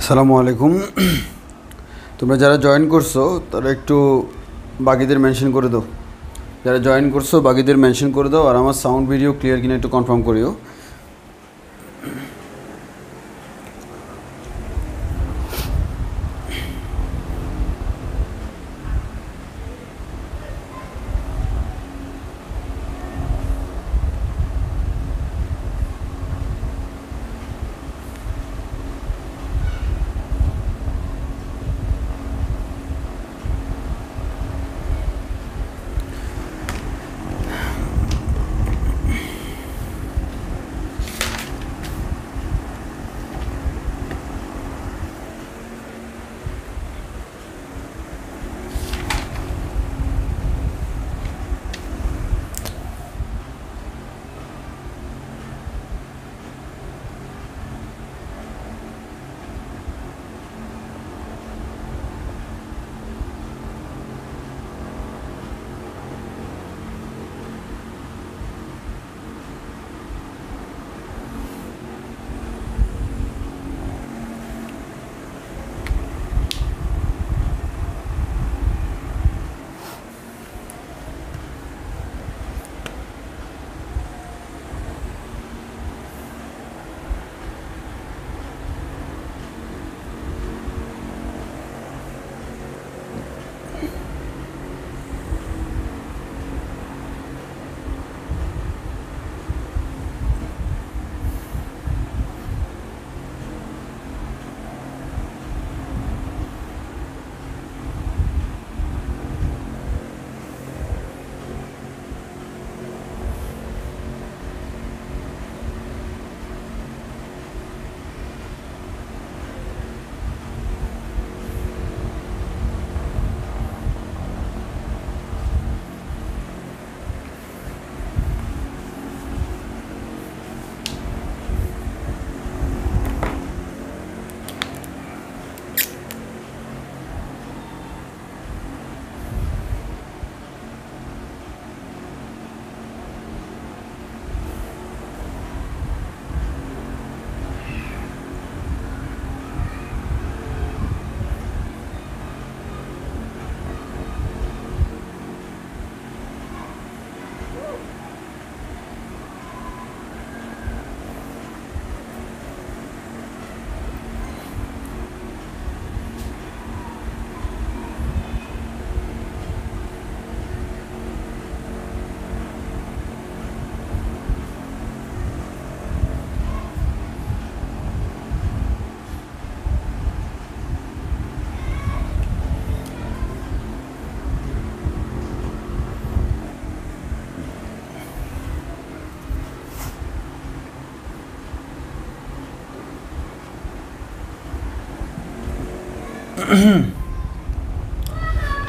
আসসালামু আলাইকুম। তোমরা যারা জয়েন করছো তারা একটু বাকিদের মেনশন করে দাও। যারা জয়েন করছো বাকিদের মেনশন করে দাও, আর আমার সাউন্ড ভিডিও ক্লিয়ার কিনা একটু কনফার্ম করিও।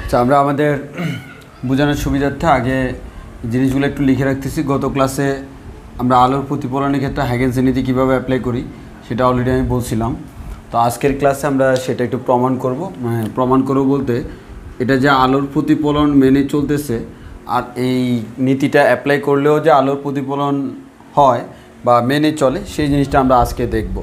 আচ্ছা, আমরা আমাদের বোঝানোর সুবিধার্থে আগে জিনিসগুলো একটু লিখে রাখতেছি। গত ক্লাসে আমরা আলোর প্রতিফলনের ক্ষেত্রে হাইগেনস নীতি কীভাবে অ্যাপ্লাই করি সেটা অলরেডি আমি বলছিলাম। তো আজকের ক্লাসে আমরা সেটা একটু প্রমাণ করব। প্রমাণ করব বলতে এটা যে আলোর প্রতিফলন মেনে চলতেছে, আর এই নীতিটা অ্যাপ্লাই করলেও যে আলোর প্রতিফলন হয় বা মেনে চলে, সেই জিনিসটা আমরা আজকে দেখব।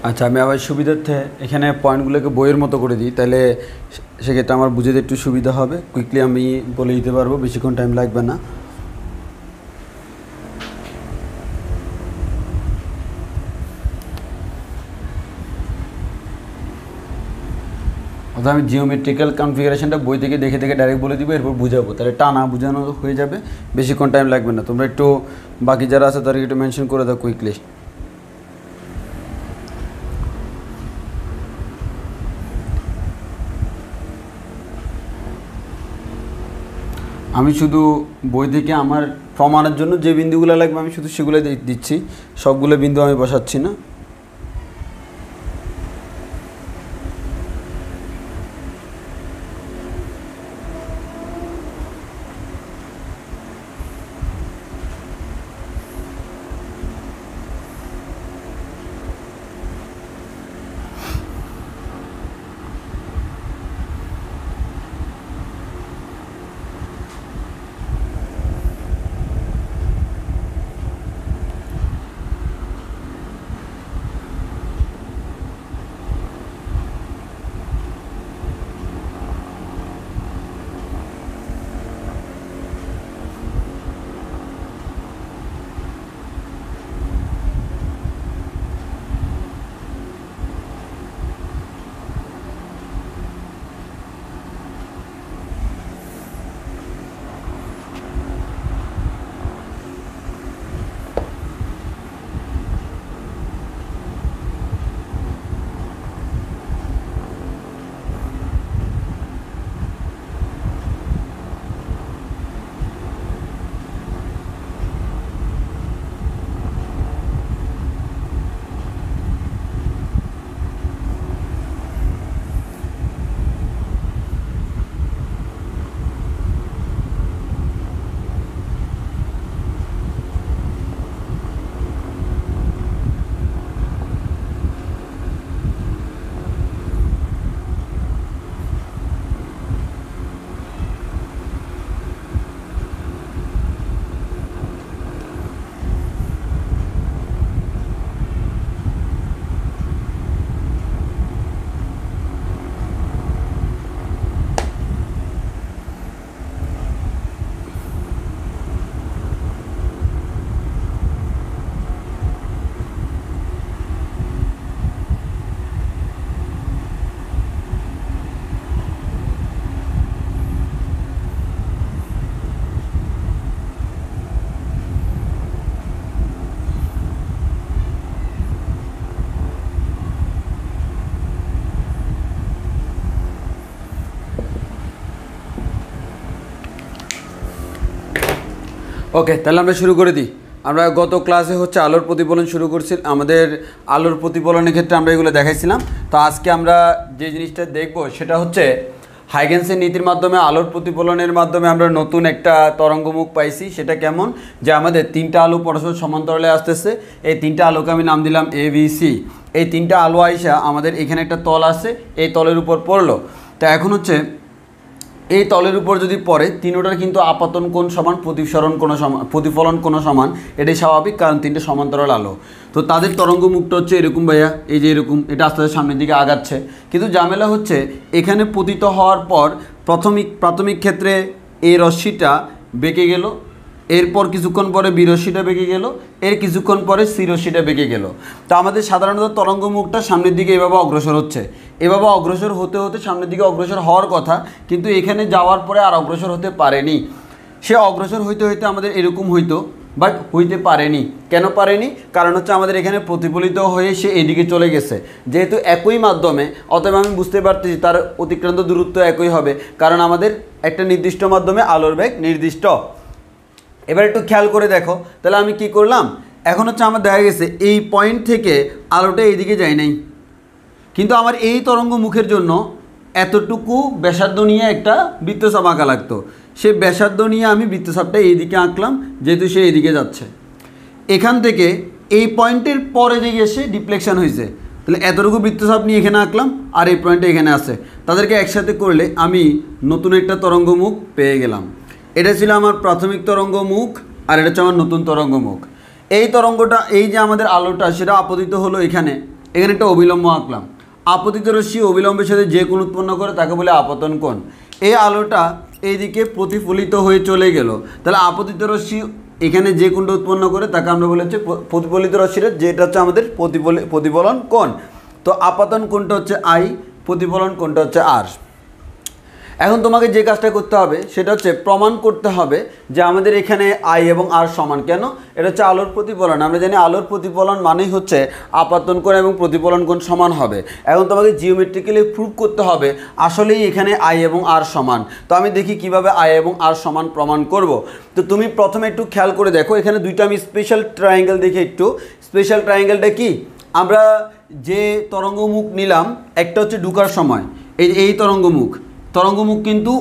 আচ্ছা, আমি আবার সুবিধার্থে এখানে পয়েন্টগুলোকে বইয়ের মতো করে দিই, তাহলে সেক্ষেত্রে আমার বুঝতে একটু সুবিধা হবে। কুইকলি আমি বলে দিতে পারবো, বেশিক্ষণ টাইম লাগবে না। অর্থাৎ আমি জিওমেট্রিক্যাল কনফিগারেশনটা বই থেকে দেখে দেখে ডাইরেক্ট বলে দিব, এরপর বুঝাবো, তাহলে টানা বোঝানো হয়ে যাবে, বেশিক্ষণ টাইম লাগবে না। তোমরা একটু বাকি যারা আছে তাদেরকে একটু মেনশন করে দাও কুইকলি। আমি শুধু বই থেকে আমার প্রমাণের জন্য যে বিন্দুগুলো লাগবে আমি শুধু সেগুলো দিচ্ছি, সবগুলো বিন্দু আমি বসাচ্ছি না। ওকে, তাহলে আমরা শুরু করে দিই। আমরা গত ক্লাসে হচ্ছে আলোর প্রতিফলন শুরু করছি, আমাদের আলোর প্রতিফলনের ক্ষেত্রে আমরা এগুলো দেখাইছিলাম। তো আজকে আমরা যে জিনিসটা দেখব সেটা হচ্ছে হাইগেন্সের নীতির মাধ্যমে আলোর প্রতিফলনের মাধ্যমে আমরা নতুন একটা তরঙ্গমুখ পাইছি। সেটা কেমন, যে আমাদের তিনটা আলো পরস্পর সমান্তরালে আসতেছে, এই তিনটা আলোকে আমি নাম দিলাম এ বি সি। এই তিনটা আলো আইসা আমাদের এখানে একটা তল আছে, এই তলের উপর পড়লো। তো এখন হচ্ছে এই তলের উপর যদি পড়ে, তিনোটার কিন্তু আপাতন কোণ সমান, প্রতিফলন কোণ সমান। এটাই স্বাভাবিক, কারণ তিনটে সমান্তরাল আলো। তো তাদের তরঙ্গমুখটা হচ্ছে এরকম ভাইয়া, এই যে এরকম, এটা আস্তে আস্তে সামনের দিকে আগাচ্ছে। কিন্তু ঝামেলা হচ্ছে এখানে পতিত হওয়ার পর প্রাথমিক ক্ষেত্রে এই রশ্মিটা বেঁকে গেল, এরপর কিছুক্ষণ পরে বি রশ্মিটা বেঁকে গেল, এর কিছুক্ষণ পরে সি রশ্মিটা বেঁকে গেল। তো আমাদের সাধারণত তরঙ্গমুখটা সামনের দিকে এভাবে অগ্রসর হচ্ছে, এভাবে অগ্রসর হতে হতে সামনের দিকে অগ্রসর হওয়ার কথা, কিন্তু এখানে যাওয়ার পরে আর অগ্রসর হতে পারেনি। সে অগ্রসর হইতে হইতে আমাদের এরকম হইতো, বাট হইতে পারেনি। কেন পারেনি? কারণ হচ্ছে আমাদের এখানে প্রতিফলিত হয়ে সে এদিকে চলে গেছে। যেহেতু একই মাধ্যমে, অতএব আমি বুঝতে পারতেছি তার অতিক্রান্ত দূরত্ব একই হবে, কারণ আমাদের একটা নির্দিষ্ট মাধ্যমে আলোর বেগ নির্দিষ্ট। এবার একটু খেয়াল করে দেখো, তাহলে আমি কি করলাম, এখন হচ্ছে আমার দেখা গেছে এই পয়েন্ট থেকে আলোটা এইদিকে যায় নাই, কিন্তু আমার এই তরঙ্গ মুখের জন্য এতটুকু ব্যাসার্ধ নিয়ে একটা বৃত্তচাপ আঁকা লাগতো। সে ব্যাসার্ধ নিয়ে আমি বৃত্তচাপটা এইদিকে আঁকলাম, যেহেতু সে এইদিকে যাচ্ছে। এখান থেকে এই পয়েন্টের পরে দিকে এসে ডিফ্লেকশন হয়েছে, তাহলে এতটুকু বৃত্তচাপ নিয়ে এখানে আঁকলাম, আর এই পয়েন্টটা এখানে আছে। তাদেরকে একসাথে করলে আমি নতুন একটা তরঙ্গমুখ পেয়ে গেলাম। এটা ছিল আমার প্রাথমিক তরঙ্গমুখ, আর এটা হচ্ছে আমার নতুন তরঙ্গমুখ। এই তরঙ্গটা, এই যে আমাদের আলোটা, সেটা আপতিত হলো এখানে একটা অবিলম্ব আঁকলাম। আপতিত রশ্মি অবিলম্বের সাথে যে কোণ উৎপন্ন করে তাকে বলে আপতন কোণ। এই আলোটা এইদিকে প্রতিফলিত হয়ে চলে গেল, তাহলে আপতিত রশ্মি এখানে যে কোণটা উৎপন্ন করে তাকে আমরা বলে হচ্ছে প্রতিফলিত রশ্মির, যেটা হচ্ছে আমাদের প্রতিফলন কোণ। তো আপতন কোণটা হচ্ছে আই, প্রতিফলন কোণটা হচ্ছে আর। এখন তোমাকে যে কাজটা করতে হবে সেটা হচ্ছে প্রমাণ করতে হবে যে আমাদের এখানে আই এবং আর সমান। কেন? এটা হচ্ছে আলোর প্রতিফলন। আমরা জানি আলোর প্রতিফলন মানেই হচ্ছে আপতন কোণ এবং প্রতিফলন কোণ সমান হবে। এখন তোমাকে জিওমেট্রিক্যালি প্রুভ করতে হবে আসলেই এখানে আই এবং আর সমান। তো আমি দেখি কিভাবে আই এবং আর সমান প্রমাণ করব। তো তুমি প্রথমে একটু খেয়াল করে দেখো, এখানে দুইটা আমি স্পেশাল ট্রায়াঙ্গেল দেখি। একটু স্পেশাল ট্রায়াঙ্গেলটা কি, আমরা যে তরঙ্গমুখ নিলাম একটা হচ্ছে ঢুকার সময় এই তরঙ্গমুখ কিন্তু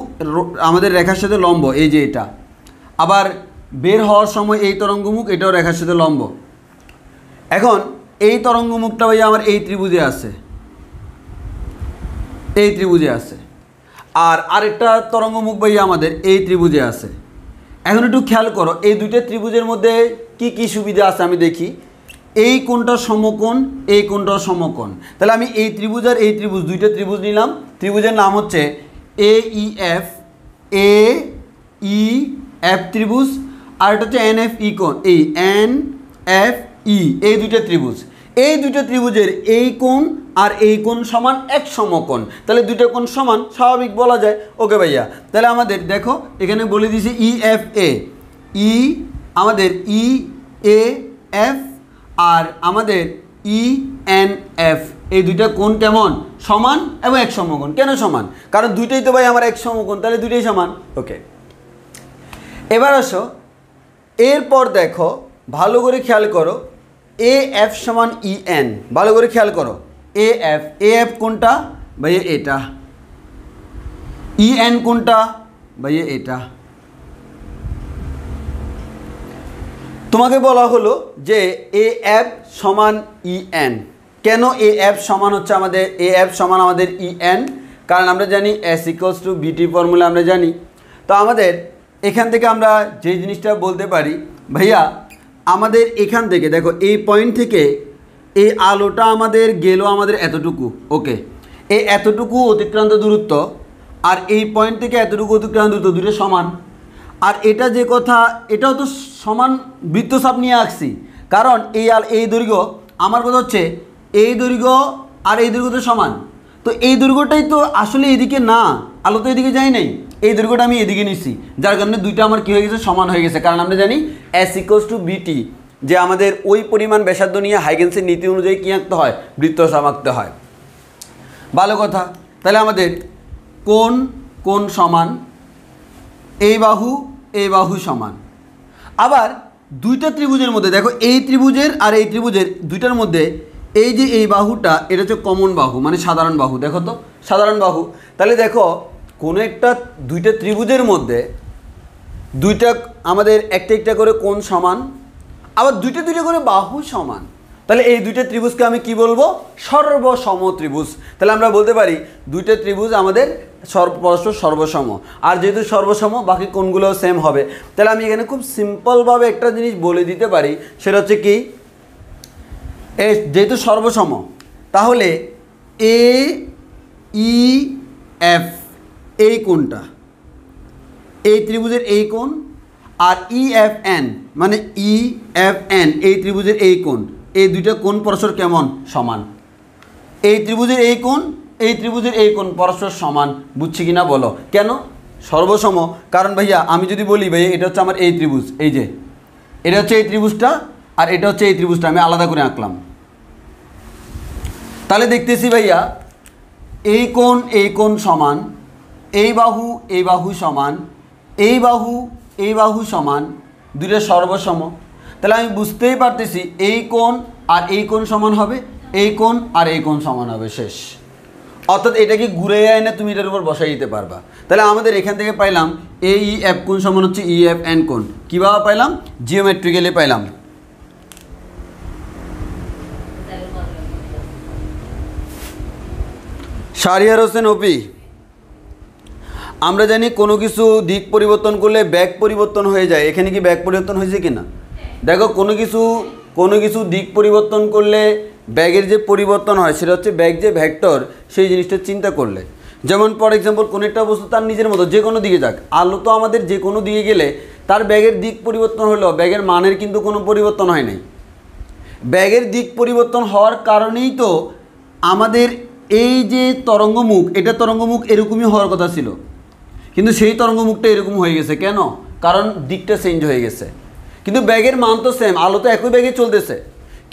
আমাদের রেখার সাথে লম্ব, এই যে এটা। আবার বের হওয়ার সময় এই তরঙ্গমুখ এটাও রেখার সাথে লম্ব। এখন এই তরঙ্গমুখটা ভাই আমার এই ত্রিভুজে আছে, এই ত্রিভুজে আছে। আর আরেকটা তরঙ্গমুখ ভাই আমাদের এই ত্রিভুজে আছে। এখন একটু খেয়াল করো এই দুইটা ত্রিভুজের মধ্যে কি কি সুবিধা আছে আমি দেখি। এই কোণটা সমকোণ, এই কোণটাও সমকোণ। তাহলে আমি এই ত্রিভুজ আর এই ত্রিভুজ দুইটা ত্রিভুজ নিলাম। ত্রিভুজের নাম হচ্ছে AEF, AEF ত্রিভুজ। আর এটা হচ্ছে NFE কোণ, এই NFE, এই দুইটা ত্রিভুজ। এই দুইটা ত্রিভুজের এই কোণ আর এই কোণ সমান এক সমকোণ। তাহলে দুইটা কোণ সমান, স্বাভাবিক বলা যায়। ওকে ভাইয়া, তাহলে আমাদের দেখো এখানে বলে দিয়েছি EFA, আমাদের EAF আর আমাদের ENF, এই দুইটা কোণ কেমন? সমান এবং এক সমকোণ। কেন সমান? কারণ দুইটাই তো ভাই আমার এক সমকোণ, তাহলে দুইটাই সমান। ওকে, এবার আসো এরপর দেখো ভালো করে খেয়াল করো, AF সমান EN। ভালো করে খেয়াল করো, AF কোনটা ভাইয়া? এটা। EN কোনটা ভাইয়া? এটা। তোমাকে বলা হলো যে AF সমান EN। কেন AF সমান হচ্ছে আমাদের AF সমান আমাদের EN? কারণ আমরা জানি S equals to BT formula আমরা জানি। তো আমাদের এখান থেকে আমরা যে জিনিসটা বলতে পারি ভাইয়া, আমাদের এখান থেকে দেখো এই পয়েন্ট থেকে এই আলোটা আমাদের গেল আমাদের এতটুকু। ওকে, এই এতটুকু অতিক্রান্ত দূরত্ব আর এই পয়েন্ট থেকে এতটুকু অতিক্রান্ত দূরত্ব দুটো সমান। আর এটা যে কথা, এটাও তো সমান বৃত্তচাপ নিয়ে আঁকছি। কারণ এই দৈর্ঘ্য, আমার কথা হচ্ছে এই দৈর্ঘ্য আর এই দৈর্ঘ্য তো সমান। তো এই দৈর্ঘ্যটাই তো আসলে এদিকে না, আলো তো এদিকে যায় নাই, এই দৈর্ঘ্যটা আমি এদিকে নিচ্ছি, যার কারণে দুইটা আমার কী হয়ে গেছে? সমান হয়ে গেছে। কারণ আমরা জানি S equals to BT, যে আমাদের ওই পরিমাণ ব্যাসার্ধ নিয়ে হাইগেন্সের নীতি অনুযায়ী কী আঁকতে হয়? বৃত্তচাপ আঁকতে হয়। ভালো কথা। তাহলে আমাদের কোণ সমান, এই বাহু সমান। আবার দুইটা ত্রিভুজের মধ্যে দেখো, এই ত্রিভুজের আর এই ত্রিভুজের দুইটার মধ্যে এই যে এই বাহুটা, এটা হচ্ছে কমন বাহু, মানে সাধারণ বাহু। দেখো তো সাধারণ বাহু। তাহলে দেখো কোনো একটা দুইটা ত্রিভুজের মধ্যে দুইটা আমাদের একটা করে কোণ সমান, আবার দুইটা করে বাহু সমান। তাহলে এই দুইটা ত্রিভুজকে আমি কি বলবো? সর্বসম ত্রিভুজ। তাহলে আমরা বলতে পারি দুইটা ত্রিভুজ আমাদের পরস্পর সর্বসম। আর যেহেতু সর্বসম, বাকি কোণগুলোও সেম হবে। তাহলে আমি এখানে খুব সিম্পলভাবে একটা জিনিস বলে দিতে পারি, সেটা হচ্ছে কি, যেহেতু সর্বসম তাহলে AEF এই কোণটা, এই ত্রিভুজের এই কোণ, আর EFN মানে EFN এই ত্রিভুজের এই কোণ, এই দুইটা কোণ পরস্পর কেমন? সমান। এই ত্রিভুজের এই কোণ, এই ত্রিভুজের এই কোণ পরস্পর সমান। বুঝছি কিনা বলো? কেন সর্বসম? কারণ ভাইয়া আমি যদি বলি ভাইয়া এটা হচ্ছে আমার এই ত্রিভুজ, এই যে এটা হচ্ছে এই ত্রিভুজটা আর এটা হচ্ছে এই ত্রিভুজটা, আমি আলাদা করে আঁকলাম। তাহলে দেখতেছি ভাইয়া এই কোণ সমান, এই বাহু সমান, এই বাহু সমান, দুইটা সর্বসম। তাহলে আমি বুঝতেই পারতেছি এই কোণ আর এই কোণ সমান হবে, এই কোণ আর এই কোণ সমান হবে, শেষ। অর্থাৎ এটাকে ঘুরে এনে তুমি এটার উপর বসাই দিতে পারবা। তাহলে আমাদের এখান থেকে পাইলাম AEF কোণ সমান হচ্ছে EFN কোণ। কীভাবে পাইলাম? জিওমেট্রিক্যালি পাইলাম। শাহরিয়ার হোসেন ওপি, আমরা জানি কোনো কিছু দিক পরিবর্তন করলে ব্যাগ পরিবর্তন হয়ে যায়। এখানে কি ব্যাগ পরিবর্তন হয়েছে কি না? দেখো কোনো কিছু দিক পরিবর্তন করলে ব্যাগের যে পরিবর্তন হয় সেটা হচ্ছে ব্যাগ যে ভেক্টর, সেই জিনিসটা চিন্তা করলে। যেমন ফর এক্সাম্পল কোনো একটা বস্তু তার নিজের মতো যে কোনো দিকে যাক, আলো তো আমাদের যে কোনো দিকে গেলে তার ব্যাগের দিক পরিবর্তন হলেও ব্যাগের মানের কিন্তু কোনো পরিবর্তন হয় নাই। ব্যাগের দিক পরিবর্তন হওয়ার কারণেই তো আমাদের এই যে তরঙ্গমুখ, এটা তরঙ্গমুখ এরকমই হওয়ার কথা ছিল। কিন্তু সেই তরঙ্গমুখটা এরকম হয়ে গেছে কেন? কারণ দিকটা চেঞ্জ হয়ে গেছে। কিন্তু ব্যাগের মান তো সেম, আলো তো একই ব্যাগে চলতেছে,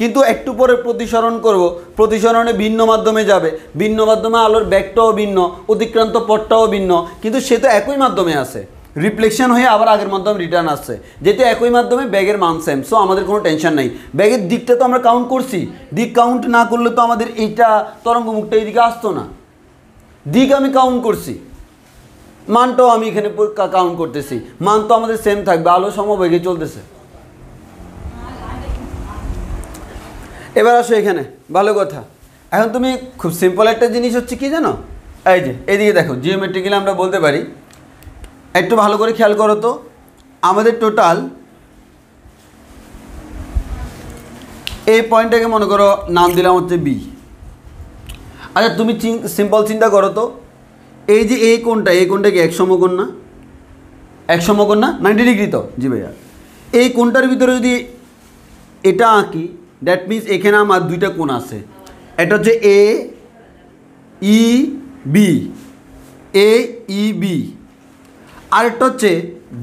কিন্তু একটু পরে প্রতিসরণ করব, প্রতিসরণে ভিন্ন মাধ্যমে যাবে, ভিন্ন মাধ্যমে আলোর ব্যাগটাও ভিন্ন, অতিক্রান্ত পথটাও ভিন্ন, কিন্তু সে তো একই মাধ্যমে আছে, রিফ্লেকশন হয়ে আবার আগের মাধ্যমে রিটার্ন আসছে, যেহেতু একই মাধ্যমে ব্যাগের মান সেম, সো আমাদের কোনো টেনশন নেই। ব্যাগের দিকটা তো আমরা কাউন্ট করছি, দিক কাউন্ট না করলে তো আমাদের এইটা তরঙ্গমুখটা এইদিকে আসতো না। দিক আমি কাউন্ট করছি, মানটাও আমি এখানে কাউন্ট করতেছি, মান তো আমাদের সেম থাকবে, আলো সমবেগে চলতেছে। এবার আসো এখানে, ভালো কথা। এখন তুমি খুব সিম্পল একটা জিনিস হচ্ছে কি জানো, এই যে এইদিকে দেখো, জিওমেট্রিক্যালি আমরা বলতে পারি, একটু ভালো করে খেয়াল করো তো, আমাদের টোটাল এই পয়েন্টটাকে মনে করো নাম দিলাম হচ্ছে বি। আচ্ছা তুমি সিম্পল চিন্তা করো তো, এই যে এই কোণটা, এই কোণটা কি এক সমকোণ না? এক সমকোণ না, 90 ডিগ্রি তো? জি ভাইয়া। এই কোণটার ভিতরে যদি এটা আঁকি, দ্যাট মিনস এখানে আমার দুইটা কোণ আছে, এটা হচ্ছে এ ই বি, এ ই বি, আরেকটা হচ্ছে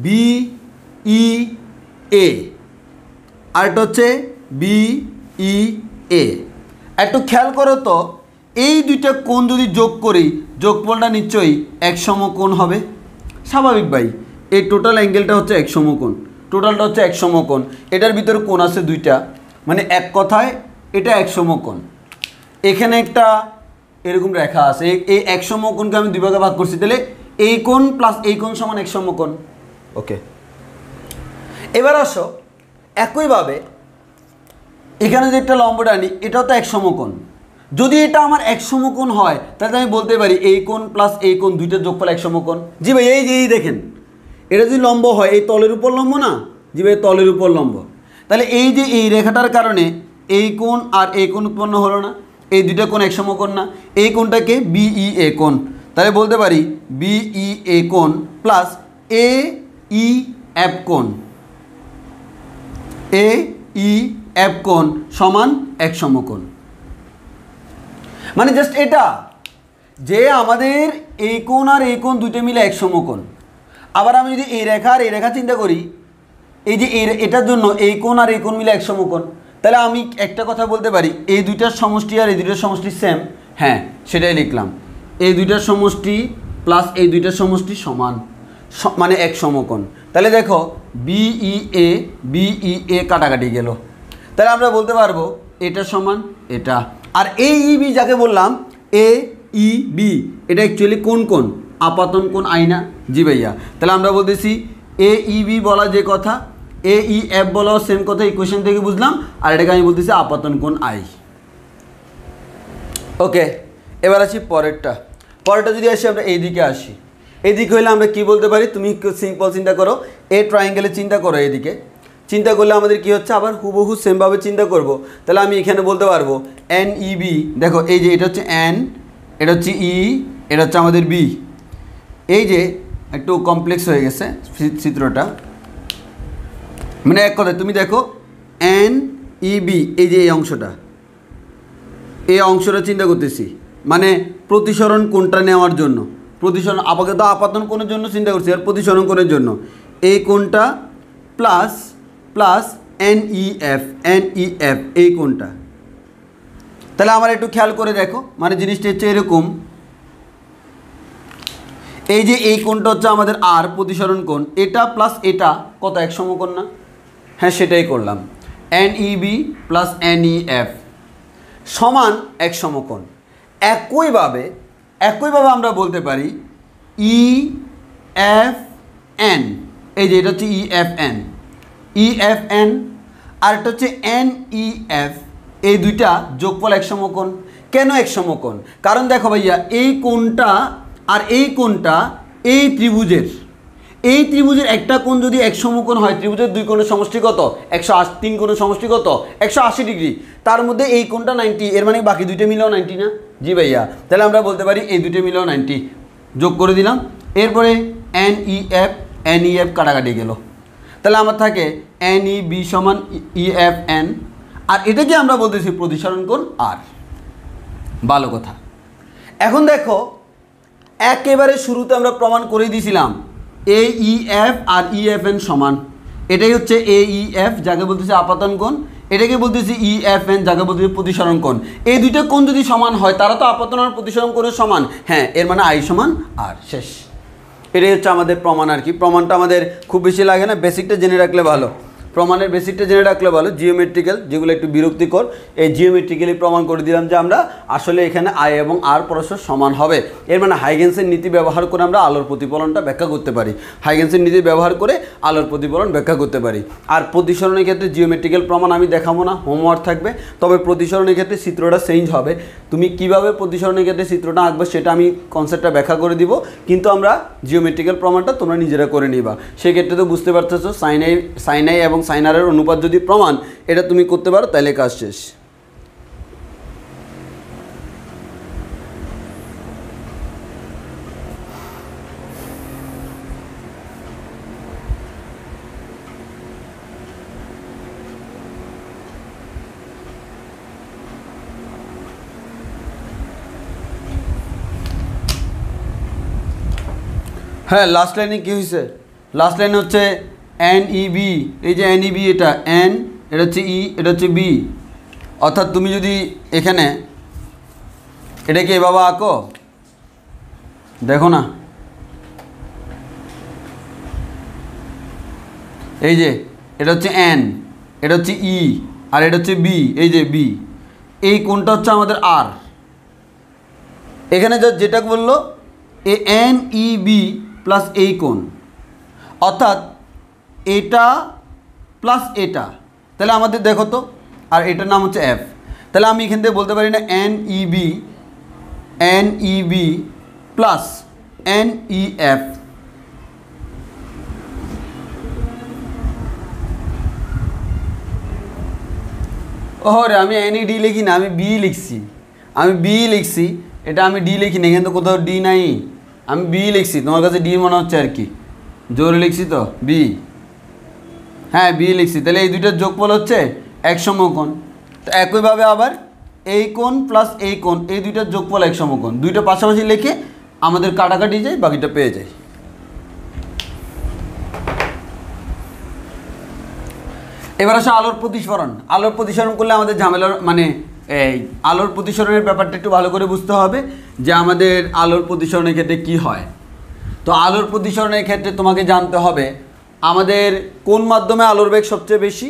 বি ই এ, আরেকটা হচ্ছে বি ই এ। একটু খেয়াল করো তো, এই দুইটা কোণ যদি যোগ করি, যোগফলটা নিশ্চয়ই এক সমকোণ হবে, স্বাভাবিক ভাই। এই টোটাল অ্যাঙ্গেলটা হচ্ছে এক সমকোণ, টোটালটা হচ্ছে এক সমকোণ, এটার ভিতরে কোণ আছে দুইটা, মানে এক কথায় এটা এক সমকোণ। এখানে একটা এরকম রেখা আছে, এই এক সমকোণকে আমি দুই ভাগে ভাগ করছি, তাহলে এই কোণ প্লাস এই কোণ সমান এক সমকোণ। ওকে, এবার আসো একইভাবে এখানে যে একটা লম্বটা আনি, এটাও তো এক সমকোণ। যদি এটা আমার এক সমকোণ হয়, তাহলে আমি বলতে পারি এই কোণ প্লাস এই কোণ দুইটা যোগফল এক সমকোণ। জি ভাই, এই যে এই দেখেন, এটা যদি লম্ব হয়, এই তলের উপর লম্ব না? জি ভাই, তলের উপর লম্ব। তাহলে এই যে এই রেখাটার কারণে এই কোণ আর এই কোণ উৎপন্ন হলো না? এই দুইটা কোণ এক সমকোণ না? এই কোণটাকে বিই এ কোণ, তাহলে বলতে পারি বিই এ কোণ প্লাস এ ই এফ কোণ, এ ই এফ কোণ সমান এক সমকোণ। মানে জাস্ট এটা যে আমাদের এই কোণ আর এই কোণ দুইটা মিলে এক সমকোণ। আবার আমি যদি এই রেখা আর এই রেখা চিন্তা করি, এই যে এটার জন্য এই কোণ আর এই কোণ মিলে এক সমকোণ, তাহলে আমি একটা কথা বলতে পারি, এই দুইটার সমষ্টি আর এই দুইটার সমষ্টি সেম। হ্যাঁ, সেটাই লিখলাম, এই দুইটার সমষ্টি প্লাস এই দুইটার সমষ্টি সমান, মানে এক সমকোণ। তাহলে দেখো বিই এ কাটাকাটি গেল, তাহলে আমরা বলতে পারবো এটা সমান এটা। আর এ ই বি যাকে বললাম, এ ই বি, এটা অ্যাকচুয়ালি কোন কোণ? আপাতন কোণ, আইনা? জি ভাইয়া। তাহলে আমরা বলতেছি এ ই বি বলা যে কথা, এ ই এফ বলাও সেম কথা, ইকুয়েশন থেকে বুঝলাম। আর এটাকে আমি বলতেছি আপাতন কোণ আই। ওকে, এবার আসি পরেরটা। যদি আসি আমরা এইদিকে আসি, এইদিকে হলে আমরা কি বলতে পারি? তুমি সিম্পল চিন্তা করো, এ ট্রায়াঙ্গেলে চিন্তা করো, এইদিকে চিন্তা করলে আমাদের কি হচ্ছে, আবার হুবহু সেমভাবে চিন্তা করব। তাহলে আমি এখানে বলতে পারবো এন ই বি, দেখো এই যে এটা হচ্ছে এন, এটা হচ্ছে ই, এটা হচ্ছে আমাদের বি। এই যে একটু কমপ্লেক্স হয়ে গেছে চিত্রটা, মানে এক কথায় তুমি দেখো এন ই বি, এই যে এই অংশটা চিন্তা করতেছি, মানে প্রতিসরণ কোণটা নেওয়ার জন্য, প্রতিসরণ আপাতত আপাতন কোণের জন্য চিন্তা করছি, আর প্রতিসরণ কোণের জন্য এই কোণটা plus plus N E F এই কোণটা। তাহলে আমার একটু খেয়াল করে দেখো, মানে জিনিসটা হচ্ছে এরকম, এই যে এই কোণটা হচ্ছে আমাদের আর প্রতিসরণ কোণ, এটা প্লাস এটা কত? এক সমকোণ না? হ্যাঁ, সেটাই করলাম, N E B plus N E F সমান এক সমকোণ। একইভাবে আমরা বলতে পারি ই এফ এন, এই যে এটা হচ্ছে ই এফ এন, আর এটা হচ্ছে এন ই এফ, এই দুইটা যোগফল এক সমকোণ। কেন এক সমকোণ? কারণ দেখো ভাইয়া, এই কোণটা আর এই কোণটা এই ত্রিভুজের একটা কোণ যদি এক সমকোণ হয়, ত্রিভুজের দুই কোণের সমষ্টি কত? 180, তিন কোণের সমষ্টি কত? 180 ডিগ্রি। তার মধ্যে এই কোণটা 90, এর মানে বাকি দুইটা মিলেও 90 না? জি ভাইয়া। তাহলে আমরা বলতে পারি এই দুইটা মিলেও 90, যোগ করে দিলাম। এরপরে এন ই এফ কাটাকাটি গেল, তাহলে আমার থাকে এন ই বি সমান ই এফ এন, আর এটাকে আমরা বলতেছি প্রতিসরণ কোণ আর। ভালো কথা। এখন দেখো একেবারে শুরুতে আমরা প্রমাণ করে দিয়েছিলাম এ E F R E F N সমান। এটাই হচ্ছে এ ই এফ যাকে বলতেছে আপাতন কোণ, এটাকে বলতেছি ই এফ এন যাকে বলতেছে প্রতিসরণ কোণ। এই দুইটা কোণ যদি সমান হয় তারা তো আপাতন আর প্রতিসরণ কোণের সমান। হ্যাঁ, এর মানে আই সমান আর, শেষ। এটাই হচ্ছে আমাদের প্রমাণ আর কি। প্রমাণটা আমাদের খুব বেশি লাগে না, বেসিকটা জেনে রাখলে ভালো। প্রমাণের বেসিকটা জেনে রাখলে ভালো। জিওমেট্রিক্যাল যেগুলো একটু বিরক্তিকর, এই জিওমেট্রিক্যালি প্রমাণ করে দিলাম যে আমরা আসলে এখানে আই এবং আর পরস্পর সমান হবে। এর মানে হাইগেন্সের নীতি ব্যবহার করে আমরা আলোর প্রতিফলনটা ব্যাখ্যা করতে পারি। হাইগেন্সের নীতি ব্যবহার করে আলোর প্রতিফলন ব্যাখ্যা করতে পারি। আর প্রতিসরণের ক্ষেত্রে জিওমেট্রিক্যাল প্রমাণ আমি দেখাবো না, হোমওয়ার্ক থাকবে। তবে প্রতিসরণের ক্ষেত্রে চিত্রটা চেঞ্জ হবে। তুমি কিভাবে প্রতিসরণের ক্ষেত্রে চিত্রটা আঁকবে সেটা আমি কনসেপ্টটা ব্যাখ্যা করে দিব, কিন্তু আমরা জিওমেট্রিক্যাল প্রমাণটা তোমরা নিজেরা করে নিবা। সেক্ষেত্রে তো বুঝতে পারতেছো সাইন আই এবং সাইন আরের অনুপাত যদি প্রমাণ এটা তুমি করতে পারো তাহলে কাজ শেষ। হ্যাঁ, লাস্ট লাইনে কী হয়েছে? লাস্ট লাইনে হচ্ছে এন ই বি। এই যে এন ই বি, এটা এন, এটা হচ্ছে ই, এটা হচ্ছে বি। অর্থাৎ তুমি যদি এখানে এটাকে এভাবে আঁকো, দেখো না, এই যে এটা হচ্ছে এন, এটা হচ্ছে ই, আর এটা হচ্ছে বি। এই যে বি, এই কোণটা হচ্ছে আমাদের আর। এখানে যেটা বললো এ এন ই বি প্লাস এই কোণ, অর্থাৎ এটা প্লাস এটা, তাহলে আমাদের দেখো তো, আর এটার নাম হচ্ছে এফ। তাহলে আমি এখান থেকে বলতে পারি না N E B plus N E F. ওরে, আমি এন ই ডি লিখি না, আমি বি লিখছি। এটা আমি ডি লিখি না, এখানে তো কোথাও ডি নাই, আমি বি লিখছি। তোমার কাছে ডি মনে হচ্ছে আর কি, জোরে লিখছি তো, বি। হ্যাঁ, বি লিখছি। তাহলে এই দুইটার যোগফল হচ্ছে এক সমকোণ। তো একইভাবে আবার এই কোণ প্লাস এই কোণ, এই দুইটার যোগফল এক সমকোণ। দুইটা পাশাপাশি লিখে আমাদের কাটাকাটি যায়, বাকিটা পেয়ে যায়। এবার আসে আলোর প্রতিসরণ। আলোর প্রতিসরণ করলে আমাদের ঝামেলার মানে এই আলোর প্রতিসরণের ব্যাপারটা একটু ভালো করে বুঝতে হবে যে আমাদের আলোর প্রতিসরণের ক্ষেত্রে কি হয়। তো আলোর প্রতিসরণের ক্ষেত্রে তোমাকে জানতে হবে আমাদের কোন মাধ্যমে আলোর বেগ সবচেয়ে বেশি?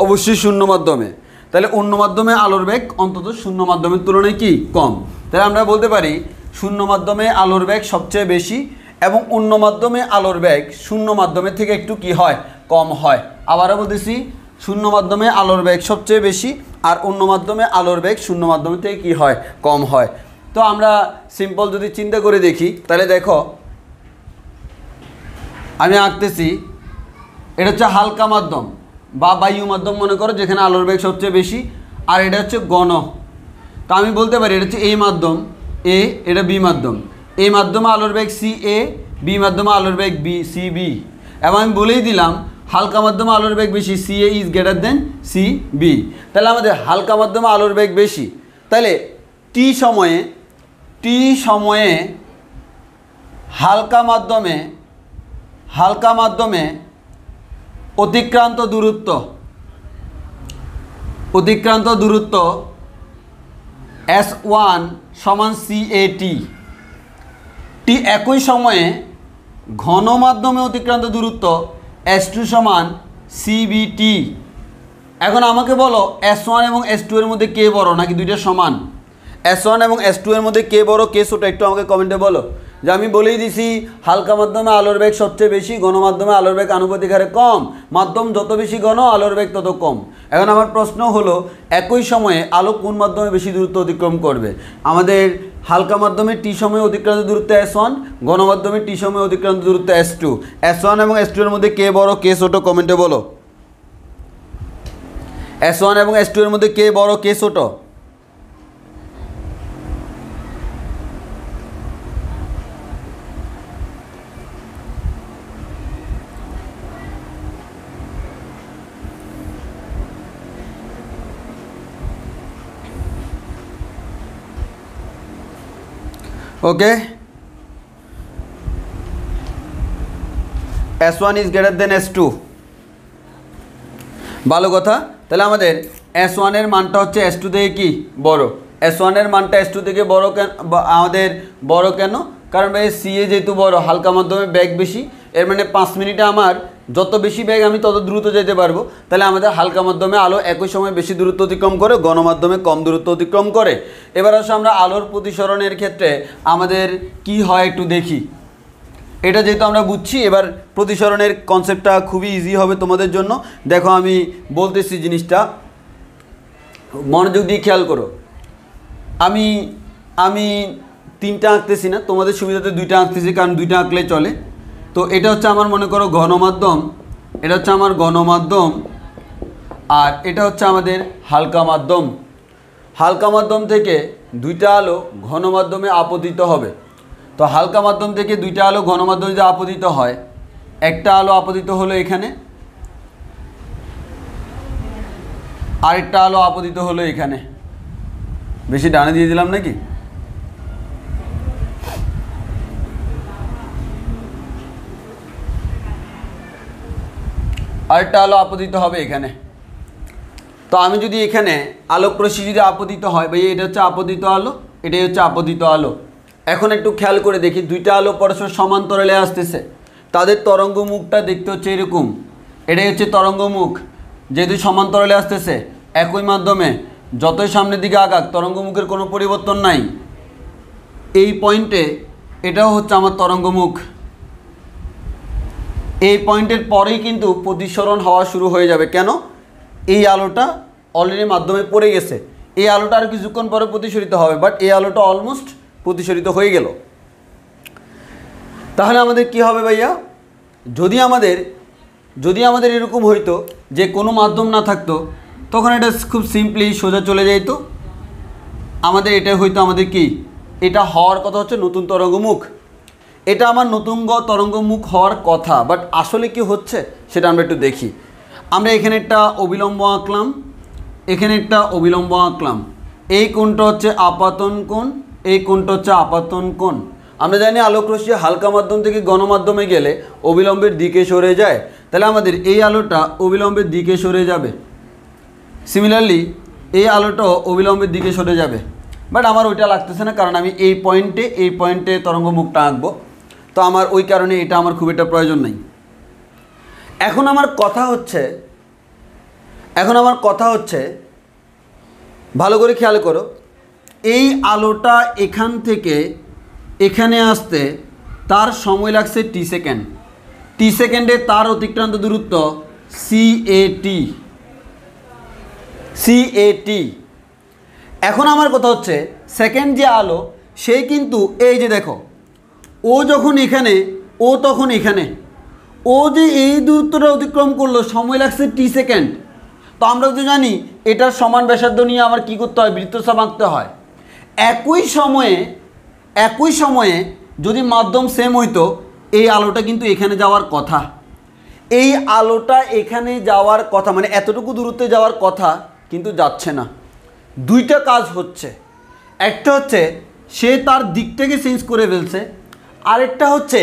অবশ্যই শূন্য মাধ্যমে। তাহলে অন্য মাধ্যমে আলোর বেগ অন্তত শূন্য মাধ্যমের তুলনায় কি কম। তাহলে আমরা বলতে পারি শূন্য মাধ্যমে আলোর বেগ সবচেয়ে বেশি এবং অন্য মাধ্যমে আলোর বেগ শূন্য মাধ্যমের থেকে একটু কি হয়, কম হয়। আবারও বলতেছি, শূন্য মাধ্যমে আলোর বেগ সবচেয়ে বেশি আর অন্য মাধ্যমে আলোর বেগ শূন্য মাধ্যমের থেকে কি হয়, কম হয়। তো আমরা সিম্পল যদি চিন্তা করে দেখি তাহলে দেখো, আমি আঁকতেছি, এটা হচ্ছে হালকা মাধ্যম বা বায়ু মাধ্যম মনে করো, যেখানে আলোর বেগ সবচেয়ে বেশি, আর এটা হচ্ছে ঘন। তো আমি বলতে পারি এটা হচ্ছে এ মাধ্যম এ, এটা বি মাধ্যম। এ মাধ্যমে আলোর বেগ সি এ, বি মাধ্যমে আলোর বেগ বি সি বি। এবং আমি বলেই দিলাম হালকা মাধ্যমে আলোর বেগ বেশি, C A is greater than C B. তাহলে আমাদের হালকা মাধ্যমে আলোর বেগ বেশি। তাহলে টি সময়ে হালকা মাধ্যমে অতিক্রান্ত দূরত্ব S1 সমান CAT। টি একই সময়ে ঘন মাধ্যমে অতিক্রান্ত দূরত্ব S2 সমান CBT। এখন আমাকে বলো S1 এবং S2 এর মধ্যে কে বড় নাকি দুইটা সমান? S1 এবং S2 এর মধ্যে কে বড় কে ছোট একটু আমাকে কমেন্টে বলো। যে আমি বলেই দিছি হালকা মাধ্যমে আলোর বেগ সবচেয়ে বেশি, ঘন মাধ্যমে আলোর বেগ আনুপাতিক হারে কম। মাধ্যম যত বেশি ঘন আলোর বেগ তত কম। এখন আমার প্রশ্ন হলো একই সময়ে আলো কোন মাধ্যমে বেশি দূরত্ব অতিক্রম করবে? আমাদের হালকা মাধ্যমে টি সময়ে অতিক্রান্ত দূরত্ব S1, ঘন মাধ্যমে টি সময়ে অতিক্রান্ত দূরত্ব S2। S1 এবং S2 এর মধ্যে কে বড় কে ছোট কমেন্টে বলো। S1 এবং S2 এর মধ্যে কে বড় কে ছোট? ওকে, S1 is greater then S2। ভালো কথা। তাহলে আমাদের S1 এর মানটা হচ্ছে S2 থেকে কি বড়, S1 এর মানটা S2 থেকে বড় কেন, আমাদের বড় কেন? কারণ ভাই CA যেহেতু বড়, হালকা মাধ্যমে ব্যাগ বেশি, এর মানে 5 মিনিটে আমার যত বেশি ব্যাগ আমি তত দ্রুত যেতে পারবো। তাহলে আমাদের হালকা মাধ্যমে আলো একই সময় বেশি দূরত্ব অতিক্রম করে, গণমাধ্যমে কম দূরত্ব অতিক্রম করে। এবার আসলে আমরা আলোর প্রতিসরণের ক্ষেত্রে আমাদের কি হয় একটু দেখি। এটা যেহেতু আমরা বুঝছি, এবার প্রতিসরণের কনসেপ্টটা খুবই ইজি হবে তোমাদের জন্য। দেখো আমি বলতেছি জিনিসটা, মনোযোগ দিয়ে খেয়াল করো। আমি আমি 3টা আঁকতেছি না, তোমাদের সুবিধাতে 2টা আঁকতেছি, কারণ 2টা আঁকলে চলে। তো এটা হচ্ছে আমার মনে করো ঘনমাধ্যম, এটা হচ্ছে আমার ঘনমাধ্যম, আর এটা হচ্ছে আমাদের হালকা মাধ্যম। হালকা মাধ্যম থেকে 2টা আলো ঘনমাধ্যমে আপতিত হবে। তো হালকা মাধ্যম থেকে 2টা আলো ঘনমাধ্যমে যদি আপতিত হয়, একটা আলো আপতিত হলো এখানে, আরেকটা আলো আপতিত হলো এখানে। বেশি ডানে দিয়ে দিলাম নাকি? আরেকটা আলো আপতিত হবে এখানে। তো আমি যদি এখানে আলোক রশ্মি যদি আপতিত হয়, ভাই এটা হচ্ছে আপতিত আলো, এটাই হচ্ছে আপতিত আলো। এখন একটু খেয়াল করে দেখি, 2টা আলো পরস্পর সমান্তরালে আসতেছে, তাদের তরঙ্গ মুখটা দেখতে হচ্ছে এরকম, এটাই হচ্ছে তরঙ্গ মুখ। যেহেতু সমান্তরালে আসতেছে একই মাধ্যমে, যতই সামনের দিকে আগাক তরঙ্গ মুখের কোনো পরিবর্তন নাই। এই পয়েন্টে এটাও হচ্ছে আমার তরঙ্গ মুখ। এই পয়েন্টের পরেই কিন্তু প্রতিসরণ হওয়া শুরু হয়ে যাবে। কেন? এই আলোটা অলরেডি মাধ্যমে পড়ে গেছে, এই আলোটা আর কিছুক্ষণ পরে প্রতিসরিত হবে, বাট এই আলোটা অলমোস্ট প্রতিসরিত হয়ে গেল। তাহলে আমাদের কি হবে ভাইয়া? যদি আমাদের এরকম হইতো যে কোনো মাধ্যম না থাকতো, তখন এটা খুব সিম্পলি সোজা চলে যাইতো। আমাদের এটা হইতো, আমাদের কি এটা হওয়ার কথা হচ্ছে নতুন তরঙ্গমুখ। এটা আমার নতুন তরঙ্গমুখ হওয়ার কথা, বাট আসলে কি হচ্ছে সেটা আমরা একটু দেখি। আমরা এখানে একটা অবিলম্ব আঁকলাম, এখানে একটা অবিলম্ব আঁকলাম। এই কোণটা হচ্ছে আপাতন কোণ, এই কোণটা হচ্ছে আপাতন কোণ। আমরা জানি আলোক রশ্মি হালকা মাধ্যম থেকে গণমাধ্যমে গেলে অবিলম্বের দিকে সরে যায়, তাহলে আমাদের এই আলোটা অবিলম্বের দিকে সরে যাবে। সিমিলারলি এই আলোটাও অবিলম্বের দিকে সরে যাবে, বাট আমার ওইটা লাগতেছে না, কারণ আমি এই পয়েন্টে তরঙ্গমুখটা আঁকবো। তো আমার ওই কারণে এটা আমার খুব একটা প্রয়োজন নেই। এখন আমার কথা হচ্ছে ভালো করে খেয়াল করো, এই আলোটা এখান থেকে এখানে আসতে তার সময় লাগছে টি সেকেন্ড। টি সেকেন্ডে তার অতিক্রান্ত দূরত্ব CAT। এখন আমার কথা হচ্ছে সেকেন্ড যে আলো, সে কিন্তু এই যে দেখো, ও যখন এখানে, ও তখন এখানে, ও যে এই দূরত্বটা অতিক্রম করলো, সময় লাগছে টি সেকেন্ড। তো আমরা তো জানি এটার সমান ব্যাসার্ধ নিয়ে আমার কি করতে হয়, বৃত্তচাপ আঁকতে হয়। একই সময়ে যদি মাধ্যম সেম হইতো, এই আলোটা কিন্তু এখানে যাওয়ার কথা, এই আলোটা এখানে যাওয়ার কথা, মানে এতটুকু দূরত্বে যাওয়ার কথা, কিন্তু যাচ্ছে না। 2টা কাজ হচ্ছে, একটা হচ্ছে সে তার দিকটাকে চেঞ্জ করে ফেলছে, আরেকটা হচ্ছে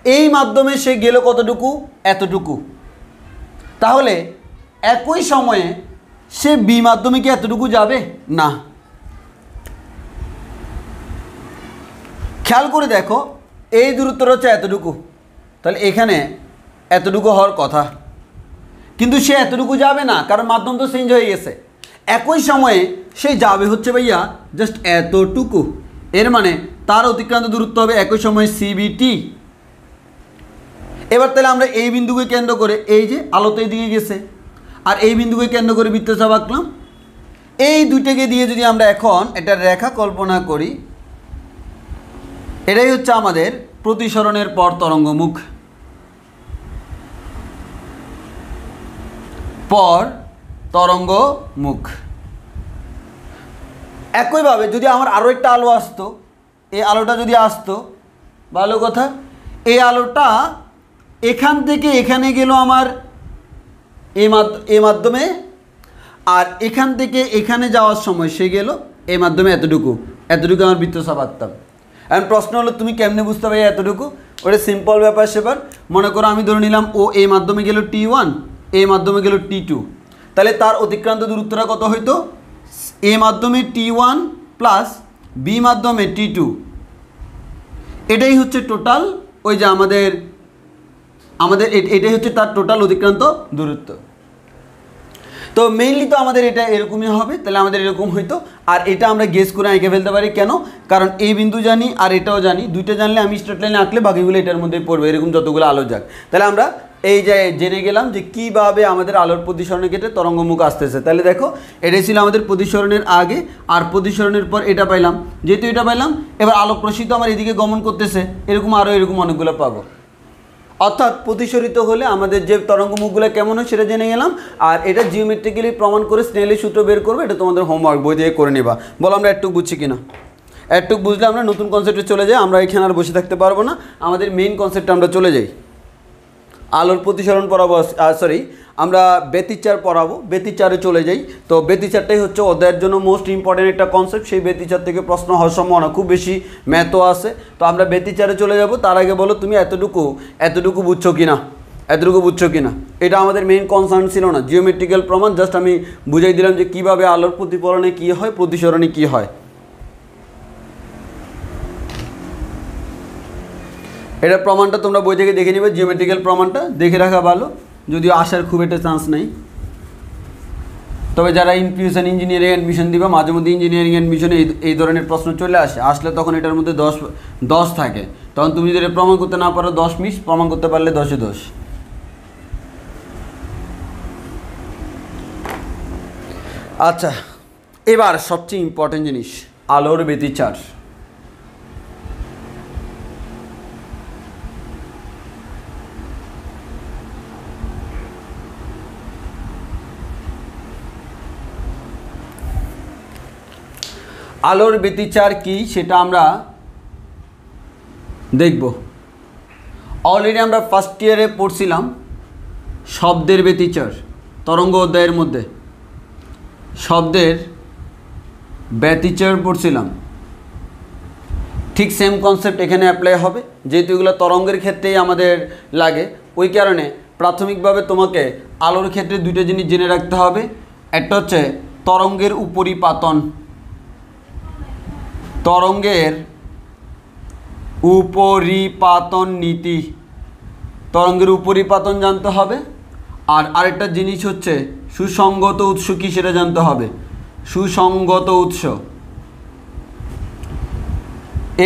এই মাধ্যমে সে গেল কতটুকু, এতটুকু। তাহলে একই সময়ে সে বি মাধ্যমে কি এতটুকু যাবে না? খেয়াল করে দেখো, এই দূরত্বটা হচ্ছে এতটুকু, তাহলে এখানে এতটুকু হওয়ার কথা, কিন্তু সে এতটুকু যাবে না, কারণ মাধ্যম তো চেঞ্জ হয়ে গেছে। একই সময়ে সে যাবে হচ্ছে ভাইয়া জাস্ট এতটুকু, এর মানে তার অতিক্রান্ত দূরত্ব হবে একই সময়ে CBT। এবার তাহলে আমরা এই বিন্দুকে কেন্দ্র করে, এই যে আলো তো এদিকে গেছে, আর এই বিন্দুকে কেন্দ্র করে বৃত্তচাপ আঁকলাম। এই দুইটাকে দিয়ে যদি আমরা এখন একটা রেখা কল্পনা করি, এটাই হচ্ছে আমাদের প্রতিসরণের পর তরঙ্গমুখ। একইভাবে যদি আমার আরও একটা আলো আসতো, এই আলোটা যদি আসতো, ভালো কথা, এই আলোটা এখান থেকে এখানে গেল আমার এই মাধ্যমে, আর এখান থেকে এখানে যাওয়ার সময় সে গেল এই মাধ্যমে এতটুকু আমার বৃত্তচাপ আঁকতাম। এখন প্রশ্ন হলো তুমি কেমনে বুঝতে পারবে এতটুকু? ওটা সিম্পল ব্যাপার সেবার। মনে করো আমি ধরে নিলাম ও এ মাধ্যমে গেল T1, এ মাধ্যমে গেল T2, তাহলে তার অতিক্রান্ত দূরত্বটা কত হইতো? এ মাধ্যমে T1 প্লাস বি মাধ্যমে T2, এটাই হচ্ছে টোটাল ওই যে আমাদের এটাই হচ্ছে তার টোটাল অতিক্রান্ত দূরত্ব। তো মেইনলি তো আমাদের এটা এরকমই হবে, তাহলে আমাদের এরকম হইতো। আর এটা আমরা গেস করে এঁকে ফেলতে পারি, কেন? কারণ এই বিন্দু জানি আর এটাও জানি, দুইটা জানলে আমি স্ট্রেট লাইনে আঁকলে বাকিগুলো এটার মধ্যে পড়বে, এরকম যতগুলো আলো যাক। তাহলে আমরা এই যে জেনে গেলাম যে কীভাবে আমাদের আলোর প্রতিসরণের ক্ষেত্রে তরঙ্গমুখ আসতেছে। তাহলে দেখো এটাই ছিল আমাদের প্রতিসরণের আগে, আর প্রতিসরণের পর এটা পাইলাম। যেহেতু এটা পাইলাম, এবার আলোক রশ্মি তো আমার এদিকে গমন করতেছে, এরকম আরও এরকম অনেকগুলো পাবো। অর্থাৎ প্রতিসরিত হলে আমাদের যে তরঙ্গমুখগুলো কেমন হয় সেটা জেনে গেলাম। আর এটা জিওমেট্রিক্যালি প্রমাণ করে স্নেলের সূত্র বের করবে, এটা তোমাদের হোমওয়ার্ক বই দিয়ে করে নেবা। বলো আমরা একটু বুঝছি কিনা? একটু বুঝলে আমরা নতুন কনসেপ্টে চলে যাই, আমরা এখানে আর বসে থাকতে পারবো না, আমাদের মেইন কনসেপ্টে আমরা চলে যাই। আলোর প্রতিসরণ পড়াবো, আমরা ব্যতিচার পড়াবো, ব্যতিচারে চলে যাই। তো ব্যতিচারটাই হচ্ছে অধ্যায়ের জন্য মোস্ট ইম্পর্টেন্ট একটা কনসেপ্ট। সেই ব্যতিচার থেকে প্রশ্ন হওয়ার সম্ভাবনা খুব বেশি, ম্যাথও আছে। তো আমরা ব্যতিচারে চলে যাব। তার আগে বলো তুমি এতটুকু বুঝছো কিনা, এতটুকু বুঝছো কিনা? এটা আমাদের মেইন কনসার্ন ছিল না, জিওমেট্রিক্যাল প্রমাণ। জাস্ট আমি বুঝাই দিলাম যে কীভাবে আলোর প্রতিফলনে কী হয়, প্রতিসরণে কী হয়। এটা প্রমাণটা তোমরা বই থেকে দেখে নিবে, জিওমেট্রিক্যাল প্রমাণটা দেখে রাখা ভালো, যদিও আসার খুব একটা চান্স নেই। তবে যারা ইনফিউশন ইঞ্জিনিয়ারিং অ্যাডমিশন দিবা, মাঝে মধ্যে ইঞ্জিনিয়ারিং অ্যাডমিশনে এই ধরনের প্রশ্ন চলে আসলে তখন এটার মধ্যে 10 থাকে। তখন তুমি যদি প্রমাণ করতে না পারো 10 মিস, প্রমাণ করতে পারলে 10-এ 10। আচ্ছা, এবার সবচেয়ে ইম্পর্টেন্ট জিনিস, আলোর ব্যতিচার। আলোর ব্যতিচার কি সেটা আমরা দেখব। অলরেডি আমরা ফার্স্ট ইয়ারে পড়ছিলাম শব্দের ব্যতিচার, তরঙ্গ অধ্যায়ের মধ্যে শব্দের ব্যতিচার পড়ছিলাম। ঠিক সেম কনসেপ্ট এখানে অ্যাপ্লাই হবে, যেহেতু এগুলো তরঙ্গের ক্ষেত্রেই আমাদের লাগে। ওই কারণে প্রাথমিকভাবে তোমাকে আলোর ক্ষেত্রে দুটো জিনিস জেনে রাখতে হবে। একটা হচ্ছে তরঙ্গের উপরিপাতন, তরঙ্গের উপরিপাতন নীতি, তরঙ্গের উপরিপাতন জানতে হবে। আর আরেকটা জিনিস হচ্ছে সুসংগত উৎস কি সেটা জানতে হবে, সুসংগত উৎস।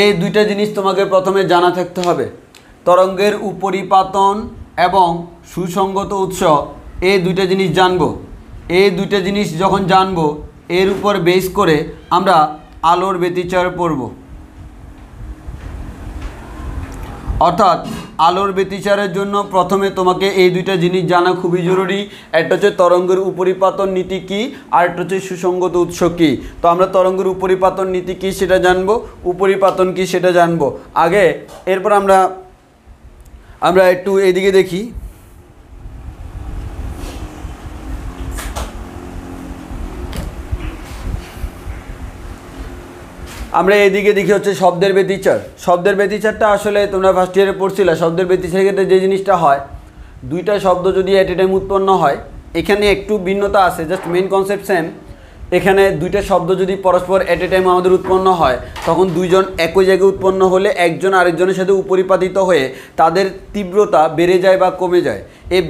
এই দুইটা জিনিস তোমাকে প্রথমে জানা থাকতে হবে। তরঙ্গের উপরিপাতন এবং সুসংগত উৎস, এই দুইটা জিনিস জানবো। এই দুইটা জিনিস যখন জানবো, এর উপর বেস করে আমরা আলোর ব্যতিচার পড়ব। অর্থাৎ আলোর ব্যতিচারের জন্য প্রথমে তোমাকে এই দুইটা জিনিস জানা খুবই জরুরি। একটা হচ্ছে তরঙ্গের উপরিপাতন নীতি কী, আর একটা হচ্ছে সুসংগত উৎস কী। তো আমরা তরঙ্গের উপরিপাতন নীতি কী সেটা জানবো, উপরিপাতন কী সেটা জানবো আগে। এরপর আমরা একটু এদিকে দেখি। আমরা এদিকে দেখি হচ্ছে শব্দের ব্যতিচার। শব্দের ব্যতিচারটা আসলে তোমরা ফার্স্ট ইয়ারে পড়ছিলে। শব্দের ব্যতিচারের ক্ষেত্রে যে জিনিসটা হয়, দুইটা শব্দ যদি এট এ টাইম উৎপন্ন হয়, এখানে একটু ভিন্নতা আছে, জাস্ট মেইন কনসেপ্ট সেম। এখানে দুইটা শব্দ যদি পরস্পর এট এ টাইম আমাদের উৎপন্ন হয়, তখন দুইজন একই জায়গায় উৎপন্ন হলে একজন আরেকজনের সাথে উপরিপাতিত হয়ে তাদের তীব্রতা বেড়ে যায় বা কমে যায়। এই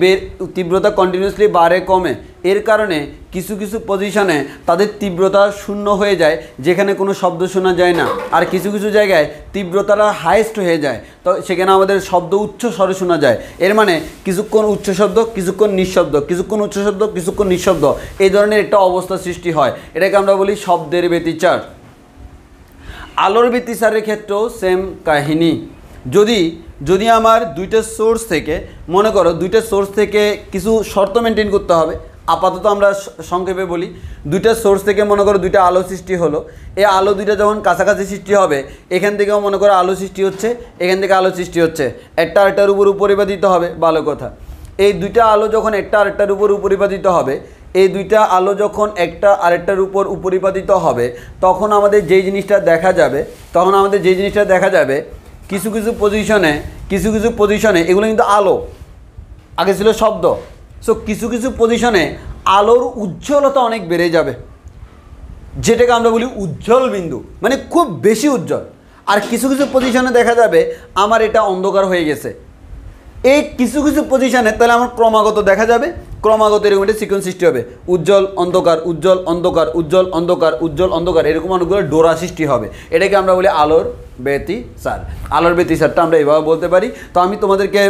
তীব্রতা কন্টিনিউয়াসলি বাড়ে কমে, এর কারণে কিছু কিছু পজিশনে তাদের তীব্রতা শূন্য হয়ে যায়, যেখানে কোনো শব্দ শোনা যায় না। আর কিছু কিছু জায়গায় তীব্রতাটা হাইয়েস্ট হয়ে যায়, তো সেখানে আমাদের শব্দ উচ্চ স্বরে শোনা যায়। এর মানে কিছুক্ষণ উচ্চ শব্দ, কিছুক্ষণ নিঃশব্দ, কিছুক্ষণ উচ্চ শব্দ, কিছুক্ষণ নিঃশব্দ, এই ধরনের একটা অবস্থা সৃষ্টি হয়। এটাকে আমরা বলি শব্দের ব্যতিচার। আলোর ব্যতিচারের ক্ষেত্রেও সেম কাহিনী। যদি আমার দুইটা সোর্স থেকে, মনে করো দুইটা সোর্স থেকে কিছু শর্ত মেনটেন করতে হবে। আপাতত আমরা সংক্ষেপে বলি, দুইটা সোর্স থেকে মনে করো দুইটা আলো সৃষ্টি হলো। এই আলো দুইটা যখন কাছাকাছি সৃষ্টি হবে, এখান থেকেও মনে করো আলো সৃষ্টি হচ্ছে, এখান থেকে আলো সৃষ্টি হচ্ছে, একটা আরেকটার উপর উপরিপাতিত হবে, ভালো কথা। এই দুইটা আলো যখন একটা আরেকটার উপর উপরিপাতিত হবে, এই দুইটা আলো যখন একটা আরেকটার উপর উপরিপাতিত হবে, তখন আমাদের যেই জিনিসটা দেখা যাবে কিছু কিছু পজিশনে কিছু কিছু পজিশনে এগুলো কিন্তু আলো, আগে ছিল শব্দ। সো কিছু কিছু পজিশনে আলোর উজ্জ্বলতা অনেক বেড়ে যাবে, যেটাকে আমরা বলি উজ্জ্বল বিন্দু, মানে খুব বেশি উজ্জ্বল। আর কিছু কিছু পজিশনে দেখা যাবে আমার এটা অন্ধকার হয়ে গেছে। এই কিছু কিছু পজিশনে তাহলে আমার ক্রমাগত দেখা যাবে, ক্রমাগত এরকম একটা সিকোয়েন্স সৃষ্টি হবে, উজ্জ্বল অন্ধকার, উজ্জ্বল অন্ধকার, উজ্জ্বল অন্ধকার, উজ্জ্বল অন্ধকার, এরকম অনেকগুলো ডোরা সৃষ্টি হবে। এটাকে আমরা বলি আলোর ব্যতিসার। আলোর ব্যতিসারটা আমরা এভাবে বলতে পারি। তো আমি তোমাদেরকে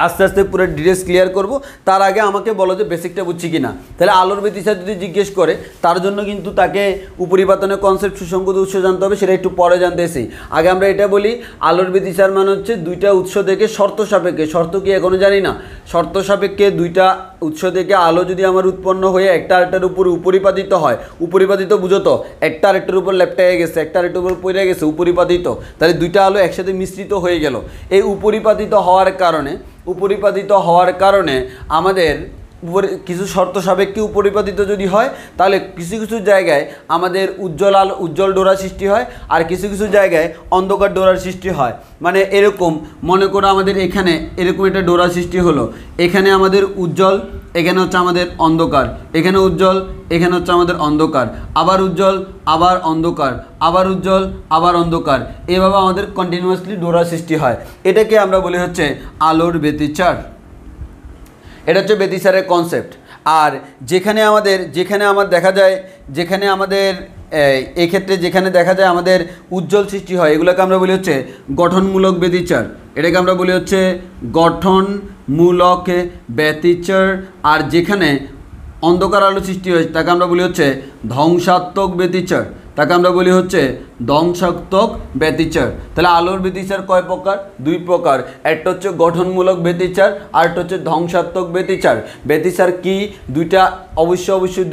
আস্তে আস্তে পুরো ডিটেলস ক্লিয়ার করব। তার আগে আমাকে বলো যে বেসিকটা বুঝছি কি না। তাহলে আলোর ব্যতিসার যদি জিজ্ঞেস করে, তার জন্য কিন্তু তাকে উপরিপাতনের কনসেপ্ট, সুসংগত উৎস জানতে হবে, সেটা একটু পরে জানতেছি। আগে আমরা এটা বলি, আলোর ব্যতিসার মানে হচ্ছে দুইটা উৎস থেকে শর্ত সাপেক্ষে, শর্ত কি এখনও জানি না, শর্ত সাপেক্ষে দুইটা উৎস থেকে আলো যদি আমার উৎপন্ন হয়ে একটা আরেকটার উপর উপরিপাতিত হয়, উপরিপাতিত বুঝো তো, একটা আরেকটার উপর লেপটায় গেছে, একটা আরেকটার উপর পড়ে গেছে, উপরিপাতিত, তাহলে দুইটা আলো একসাথে মিশ্রিত হয়ে গেল। এই উপরিপাতিত হওয়ার কারণে আমাদের কিছু শর্ত সাপেক্ষে উপরিপাতিত যদি হয়, তাহলে কিছু কিছু জায়গায় আমাদের উজ্জ্বল ডোরা সৃষ্টি হয়, আর কিছু কিছু জায়গায় অন্ধকার ডোরার সৃষ্টি হয়। মানে এরকম মনে করো আমাদের এখানে এরকম একটা ডোরা সৃষ্টি হলো, এখানে আমাদের উজ্জ্বল, এখানে হচ্ছে আমাদের অন্ধকার, এখানে উজ্জ্বল, এখানে হচ্ছে আমাদের অন্ধকার, আবার উজ্জ্বল, আবার অন্ধকার, আবার উজ্জ্বল, আবার অন্ধকার, এভাবে আমাদের কন্টিনিউয়াসলি ডোরা সৃষ্টি হয়। এটাকে আমরা বলি হচ্ছে আলোর ব্যতিচার। এটা হচ্ছে ব্যতিচারের কনসেপ্ট। আর যেখানে আমার দেখা যায়, যেখানে আমাদের এক্ষেত্রে যেখানে দেখা যায় আমাদের উজ্জ্বল সৃষ্টি হয়, এগুলোকে আমরা বলি হচ্ছে গঠনমূলক ব্যতিচার। এটাকে আমরা বলি হচ্ছে গঠনমূলক ব্যতিচার। আর যেখানে অন্ধকার আলো সৃষ্টি হয় তাকে আমরা বলি হচ্ছে ধ্বংসাত্মক ব্যতিচার, তাকে আমরা বলি হচ্ছে ধ্বংসাত্মক ব্যতিচার। তাহলে আলোর ব্যতিচার কয় প্রকার? দুই প্রকার। একটা হচ্ছে গঠনমূলক ব্যতিচার, আর একটা হচ্ছে ধ্বংসাত্মক ব্যতিচার। ব্যতিচার কি? দুইটা, অবশ্যই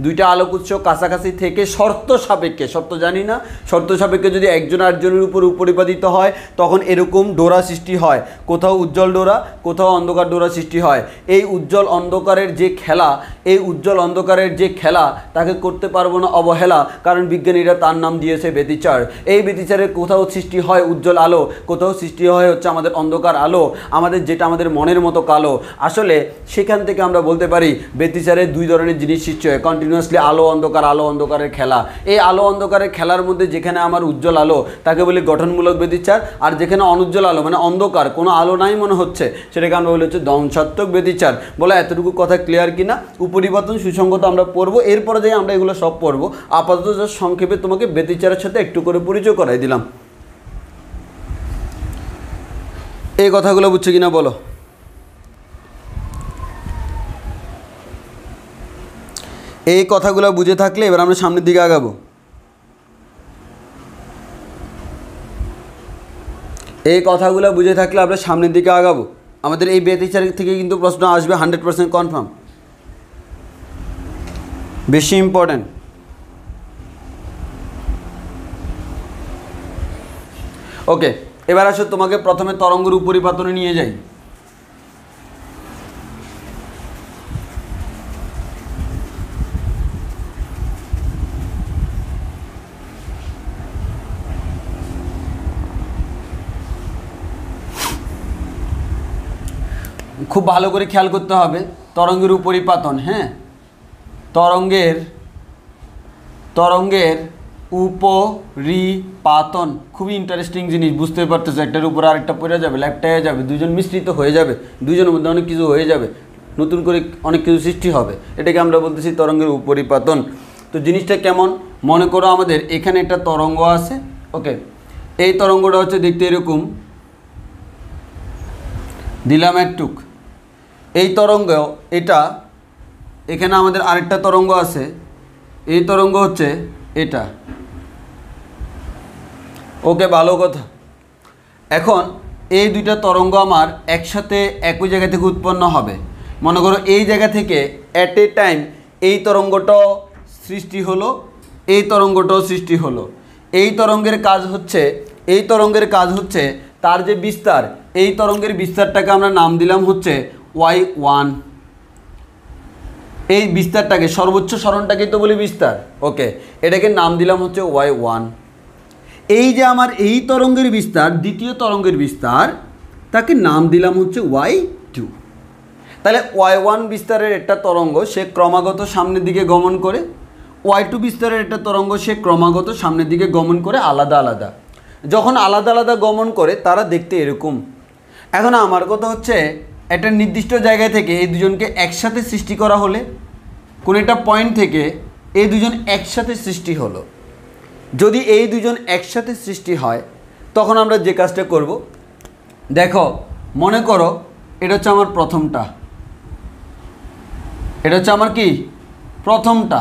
দুইটা আলোক উৎস কাছাকাছি থেকে শর্ত সাপেক্ষে, শর্ত জানি না, শর্ত সাপেক্ষে যদি একজন আরেকজনের উপর উপরিপাতিত হয়, তখন এরকম ডোরা সৃষ্টি হয়, কোথাও উজ্জ্বল ডোরা, কোথাও অন্ধকার ডোরা সৃষ্টি হয়। এই উজ্জ্বল অন্ধকারের যে খেলা, তাকে করতে পারবো না অবহেলা, কারণ বিজ্ঞানীরা তার নাম দিয়েছে ব্যতিচার। এই ব্যতিচারের কোথাও সৃষ্টি হয় উজ্জ্বল আলো, কোথাও সৃষ্টি হয় হচ্ছে আমাদের অন্ধকার আলো, যেটা আমাদের মনের মতো কালো। আসলে সেখান থেকে আমরা বলতে পারি ব্যতিচারের দুই ধরনের জিনিস সৃষ্টি হয়, কন্টিনিউয়াসলি আলো অন্ধকারের খেলা। এই আলো অন্ধকারের খেলার মধ্যে যেখানে আমার উজ্জ্বল আলো, তাকে বলি গঠনমূলক ব্যতিচার। আর যেখানে অনুজ্জ্বল আলো, মানে অন্ধকার, কোনো আলো নাই মনে হচ্ছে, সেটাকে আমরা বলি হচ্ছে ধ্বংসাত্মক ব্যতিচার। বলে এতটুকু কথা ক্লিয়ার কিনা? উপরিপাতন, সুসংগত আমরা পড়বো, এরপরে যাই আমরা এগুলো সব পড়বো। আপাতত সংক্ষেপে তোমাকে ব্যতিচারের সাথে একটু করে পরিচয় করাই দিলাম। এই কথাগুলো বুঝছো কিনা বলো? এই কথাগুলো বুঝে থাকলে এবার আমরা সামনের দিকে আগাবো। আমাদের এই ব্যতিচার থেকে কিন্তু প্রশ্ন আসবে 100% কনফার্ম, বেশি ইম্পর্টেন্ট। ওকে, এবার আসো তোমাকে প্রথমে তরঙ্গের উপরিপাতনে নিয়ে যাই। খুব ভালো করে খেয়াল করতে হবে তরঙ্গের উপরিপাতন। হ্যাঁ, তরঙ্গের উপরিপাতন খুবই ইন্টারেস্টিং জিনিস, বুঝতে পারতেছো? একটার উপর আরেকটা পড়ে যাবে, ল্যাপটায় যাবে, দুজন মিশ্রিত হয়ে যাবে, দুজনের মধ্যে অনেক কিছু হয়ে যাবে, নতুন করে অনেক কিছু সৃষ্টি হবে। এটাকে আমরা বলতেছি তরঙ্গের উপরিপাতন। তো জিনিসটা কেমন? মনে করো আমাদের এখানে একটা তরঙ্গ আছে। ওকে, এই তরঙ্গটা হচ্ছে দেখতে এরকম, দিলাম একটুক। এই তরঙ্গ, এটা এখানে আমাদের আরেকটা তরঙ্গ আছে, এই তরঙ্গ হচ্ছে এটা। ওকে, ভালো কথা। এখন এই দুইটা তরঙ্গ আমার একসাথে একই জায়গা থেকে উৎপন্ন হবে। মনে করো এই জায়গা থেকে অ্যাট এ টাইম এই তরঙ্গটাও সৃষ্টি হলো, এই তরঙ্গটাও সৃষ্টি হলো। এই তরঙ্গের কাজ হচ্ছে তার যে বিস্তার, এই তরঙ্গের বিস্তারটাকে আমরা নাম দিলাম হচ্ছে y1। এই বিস্তারটাকে, সর্বোচ্চ সরণটাকে তো বলি বিস্তার। ওকে, এটাকে নাম দিলাম হচ্ছে y1। এই যে আমার এই তরঙ্গের বিস্তার, দ্বিতীয় তরঙ্গের বিস্তার, তাকে নাম দিলাম হচ্ছে y2। তাহলে y1 বিস্তারের একটা তরঙ্গ সে ক্রমাগত সামনের দিকে গমন করে, y2 বিস্তারের একটা তরঙ্গ সে ক্রমাগত সামনের দিকে গমন করে আলাদা আলাদা। যখন আলাদা আলাদা গমন করে তারা দেখতে এরকম। এখন আমার কথা হচ্ছে একটা নির্দিষ্ট জায়গায় থেকে এই দুজনকে একসাথে সৃষ্টি করা হলে, কোনো একটা পয়েন্ট থেকে এই দুজন একসাথে সৃষ্টি হলো, যদি এই দুজন একসাথে সৃষ্টি হয় তখন আমরা যে কাজটা করব, দেখো মনে করো এটা হচ্ছে আমার প্রথমটা, এটা হচ্ছে আমার কি প্রথমটা,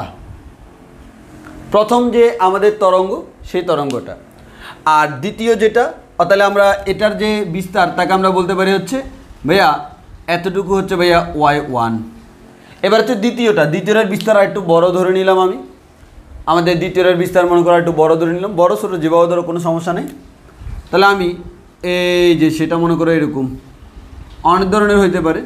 প্রথম যে আমাদের তরঙ্গ সেই তরঙ্গটা। আর দ্বিতীয় যেটা, তাহলে আমরা এটার যে বিস্তার তাকে আমরা বলতে পারি হচ্ছে ভাইয়া এতটুকু হচ্ছে ভাইয়া y1। এবার হচ্ছে দ্বিতীয়টার বিস্তার আর একটু বড় ধরে নিলাম আমি, আমাদের দ্বিতীয়টার বিস্তার মনে করা একটু বড় ধরে নিলাম, বড় ছোটো যেভাবে ধরো কোনো সমস্যা নেই। তাহলে আমি এই যে সেটা মনে করো এরকম অনেক ধরনের হইতে পারে।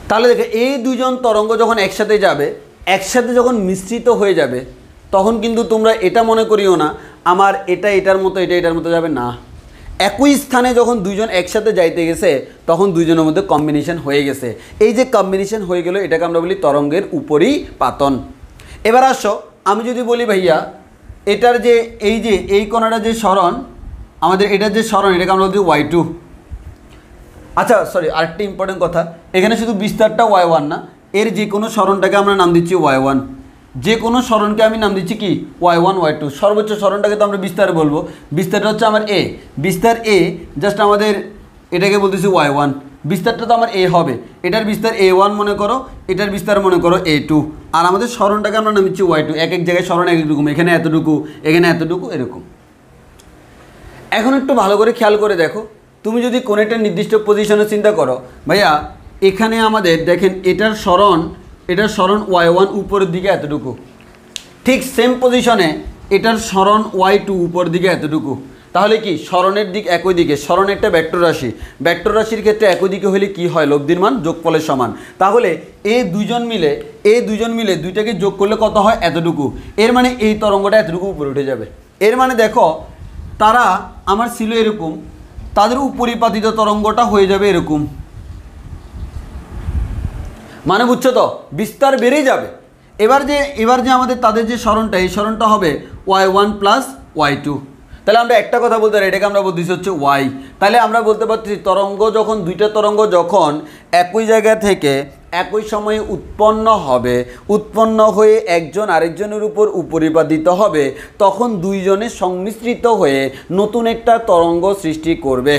তাহলে দেখে এই দুজন তরঙ্গ যখন একসাথে যাবে, একসাথে যখন মিশ্রিত হয়ে যাবে, তখন কিন্তু তোমরা এটা মনে করিও না আমার এটা এটার মতো এটা এটার মতো যাবে না। একই স্থানে যখন দুইজন একসাথে যাইতে গেছে তখন দুইজনের মধ্যে কম্বিনেশন হয়ে গেছে। এই যে কম্বিনেশন হয়ে গেল এটাকে আমরা বলি তরঙ্গের উপরিপাতন। এবার আসো আমি যদি বলি ভাইয়া এটার যে এই কোণাটা যে সরণ, আমাদের এটার যে সরণ এটাকে আমরা বলি y2। আচ্ছা সরি, আরেকটা ইম্পর্টেন্ট কথা, এখানে শুধু বিস্তারটা y1 না, এর যে কোনো সরণটাকে আমরা নাম দিচ্ছি y1, যে কোনো সরণকে আমি নাম দিচ্ছি কি y1 y2। সর্বোচ্চ সরণটাকে তো আমরা বিস্তার বলবো, বিস্তারটা হচ্ছে আমার a, বিস্তার a জাস্ট আমাদের এটাকে বলতেছি y1, বিস্তারটা তো আমার a হবে, এটার বিস্তার a1 মনে করো, এটার বিস্তার মনে করো a2, আর আমাদের সরণটাকে আমরা নাম দিচ্ছি y2। এক এক জায়গায় সরণ এক এক রকম, এখানে এতটুকু এখানে এতটুকু এরকম। এখন একটু ভালো করে খেয়াল করে দেখো, তুমি যদি কোনো একটা নির্দিষ্ট পজিশনে চিন্তা করো ভাইয়া এখানে আমাদের দেখেন এটার সরণ y1 উপরের দিকে এতটুকু, ঠিক সেম পজিশনে এটার সরণ y2 উপরের দিকে এতটুকু। তাহলে কি সরণের দিক একই দিকে, সরণ একটা ভেক্টর রাশি, ভেক্টর রাশির ক্ষেত্রে একই দিকে হলে কি হয় লব্ধির মান যোগফলের সমান। তাহলে এই দুজন মিলে দুইটাকে যোগ করলে কত হয় এতটুকু, এর মানে এই তরঙ্গটা এতটুকু উপরে উঠে যাবে। এর মানে দেখো তারা আমার ছিল এরকম, তাদের উপরিপাতিত তরঙ্গটা হয়ে যাবে এরকম, মানে বুঝছো তো বিস্তার বেড়েই যাবে। এবার যে আমাদের তাদের যে সরণটা, এই সরণটা হবে y1 প্লাস y2। তাহলে আমরা একটা কথা বলতে পারি, এটাকে আমরা বলতেছি হচ্ছে y। তাহলে আমরা বলতে পারছি তরঙ্গ যখন দুইটা তরঙ্গ যখন একই জায়গা থেকে একই সময়ে উৎপন্ন হয়ে একজন আরেকজনের উপর উপরিপাতিত হবে, তখন দুইজনে সংমিশ্রিত হয়ে নতুন একটা তরঙ্গ সৃষ্টি করবে।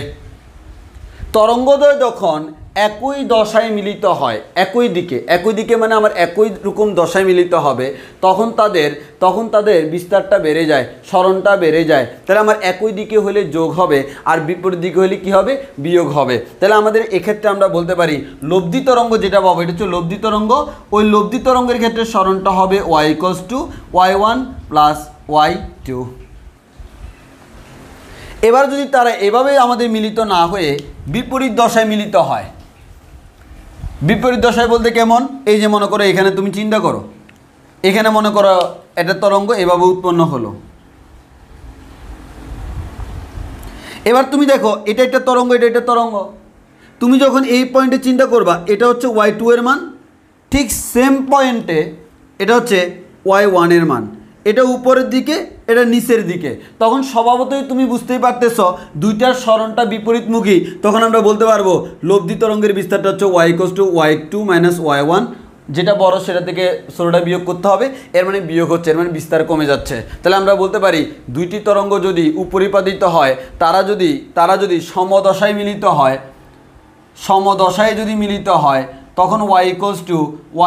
তরঙ্গদ্বয় যখন একই দশায় মিলিত হয়, একই দিকে মানে আমার একই রকম দশায় মিলিত হবে, তখন তাদের বিস্তারটা বেড়ে যায়, সরণটা বেড়ে যায়। তাহলে আমার একই দিকে হলে যোগ হবে আর বিপরীত দিকে হলে কি হবে বিয়োগ হবে। তাহলে আমাদের এক্ষেত্রে আমরা বলতে পারি লব্ধি তরঙ্গ যেটা পাবো এটা হচ্ছে লব্ধি তরঙ্গ। ওই লব্ধি তরঙ্গের ক্ষেত্রে সরণটা হবে y = y1 প্লাস y2। এবার যদি তারা এভাবে আমাদের মিলিত না হয়ে বিপরীত দশায় মিলিত হয়, বিপরীত দশায় বলতে কেমন, এই যে মনে করো এখানে তুমি চিন্তা করো, এখানে মনে করো একটা তরঙ্গ এভাবে উৎপন্ন হলো। এবার তুমি দেখো এটা একটা তরঙ্গ, এটা একটা তরঙ্গ, তুমি যখন এই পয়েন্টে চিন্তা করবা এটা হচ্ছে y2 এর মান, ঠিক সেম পয়েন্টে এটা হচ্ছে y1 এর মান, এটা উপরের দিকে এটা নিচের দিকে। তখন স্বভাবতই তুমি বুঝতেই পারতেছ দুইটার সরণটা বিপরীতমুখী, তখন আমরা বলতে পারবো লব্ধি তরঙ্গের বিস্তারটা হচ্ছে y = y2 মাইনাস y1, যেটা বড় সেটা থেকে ছোটটা বিয়োগ করতে হবে, এর মানে বিয়োগ হচ্ছে, এর মানে বিস্তার কমে যাচ্ছে। তাহলে আমরা বলতে পারি দুইটি তরঙ্গ যদি উপরিপাতিত হয়, তারা যদি সমদশায় মিলিত হয় তখন y =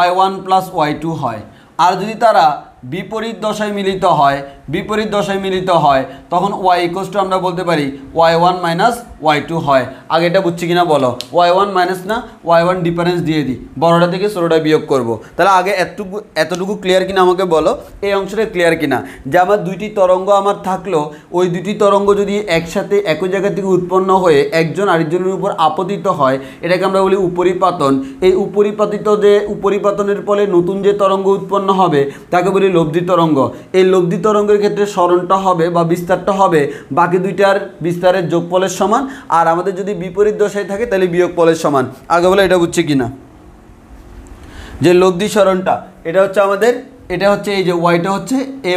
y1 প্লাস y2 হয়। আর যদি তারা বিপরীত দশায় মিলিত হয় তখন y = আমরা বলতে পারি y1 মাইনাস y2 হয়। আগে এটা বুঝছি কিনা বলো, y1 মাইনাস না y1 ডিফারেন্স দিয়ে দিই, বড়টা থেকে ছোটটা বিয়োগ করব। তাহলে আগে এতটুকু ক্লিয়ার কিনা আমাকে বলো, এই অংশটা ক্লিয়ার কিনা যে আমার দুইটি তরঙ্গ আমার থাকলো, ওই দুটি তরঙ্গ যদি একসাথে একই জায়গা থেকে উৎপন্ন হয়ে একজন আরেকজনের উপর আপতিত হয়, এটাকে আমরা বলি উপরিপাতন। এই উপরিপাতনের ফলে নতুন যে তরঙ্গ উৎপন্ন হবে তাকে বলি লব্ধি তরঙ্গ। এই লব্ধি তরঙ্গের তরঙ্গের ক্ষেত্রে সরণটা হবে বা বিস্তারটা হবে বাকি দুইটার বিস্তারের যোগফলের সমান, আর আমাদের যদি বিপরীত দশায় থাকে তাহলে বিয়োগফলের সমান। আগে বলে এটা বুঝছে কিনা, যে লব্ধি সরণটা এটা হচ্ছে আমাদের, এটা হচ্ছে এই যে ওয়াইটা হচ্ছে এ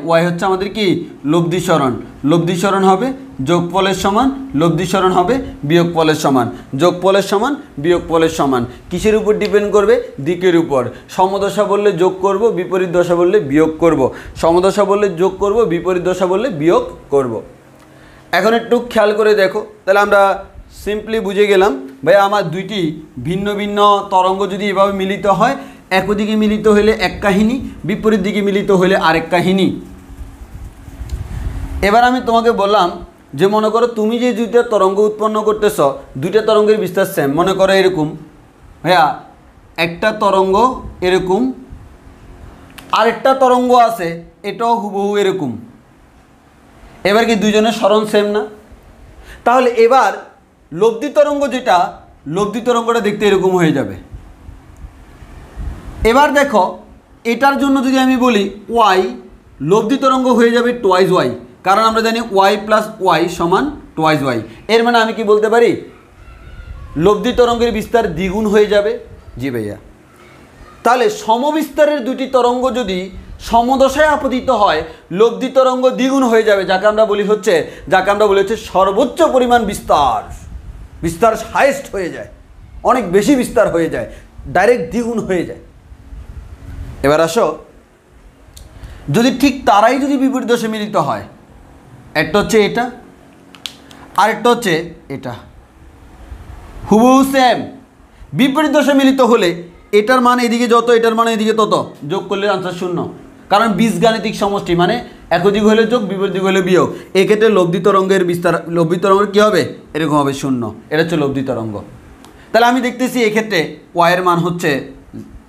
ওয়াই হচ্ছে আমাদের কি লব্ধি সরণ। লব্ধি সরণ হবে যোগফলের সমান, লব্ধি সরণ হবে বিয়োগফলের সমান। যোগফলের সমান বিয়োগফলের সমান কিসের উপর ডিপেন্ড করবে? দিকের উপর। সমদশা বললে যোগ করব, বিপরীত দশা বললে বিয়োগ করব। সমদশা বললে যোগ করব, বিপরীত দশা বললে বিয়োগ করব। এখন একটু খেয়াল করে দেখো, তাহলে আমরা সিম্পলি বুঝে গেলাম ভাই আমার দুইটি ভিন্ন ভিন্ন তরঙ্গ যদি এভাবে মিলিত হয়, এক দিকে মিলিত হলে এক কাহিনী, বিপরীত দিকে মিলিত হলে আরেক কাহিনী। এবার আমি তোমাকে বললাম যে মনে করো তুমি যে দুইটা তরঙ্গ উৎপন্ন করতেছ, দুইটা তরঙ্গের বিস্তার সেম। মনে করো এরকম ভাইয়া একটা তরঙ্গ এরকম, আরেকটা তরঙ্গ আছে এটাও হুবহু এরকম। এবার কি দুইজনের সরণ সেম না? তাহলে এবার লব্ধি তরঙ্গ যেটা, লব্ধি তরঙ্গটা দেখতে এরকম হয়ে যাবে। এবার দেখো এটার জন্য যদি আমি বলি ওয়াই, লব্ধি তরঙ্গ হয়ে যাবে টোয়াইজ ওয়াই, কারণ আমরা জানি ওয়াই প্লাস ওয়াই সমান টোয়াইজ ওয়াই। এর মানে আমি কি বলতে পারি লব্ধি তরঙ্গের বিস্তার দ্বিগুণ হয়ে যাবে। জি ভাইয়া। তাহলে সমবিস্তারের দুটি তরঙ্গ যদি সমদশায় আপতিত হয়, লব্ধি তরঙ্গ দ্বিগুণ হয়ে যাবে, যাকে আমরা বলি হচ্ছে সর্বোচ্চ পরিমাণ বিস্তার। বিস্তার হাইয়েস্ট হয়ে যায়, অনেক বেশি বিস্তার হয়ে যায়, ডাইরেক্ট দ্বিগুণ হয়ে যায়। এবার আসো, যদি ঠিক তারাই যদি বিপরীত দশে মিলিত হয়, একটা হচ্ছে এটা আরেকটা হচ্ছে এটা, হুবহু সেম, বিপরীত দশে মিলিত হলে এটার মান এদিকে যত, এটার মান এদিকে তত, যোগ করলে আনসার শূন্য। কারণ বীজগাণিতিক সমষ্টি মানে একদিক হলে যোগ, বিপরীত দিক হলে বিয়োগ। এক্ষেত্রে লব্ধি তরঙ্গের বিস্তার, লব্ধি তরঙ্গের কী হবে? এরকম হবে শূন্য। এটা হচ্ছে লব্ধি তরঙ্গ। তাহলে আমি দেখতেছি এক্ষেত্রে ওয়াইয়ের মান হচ্ছে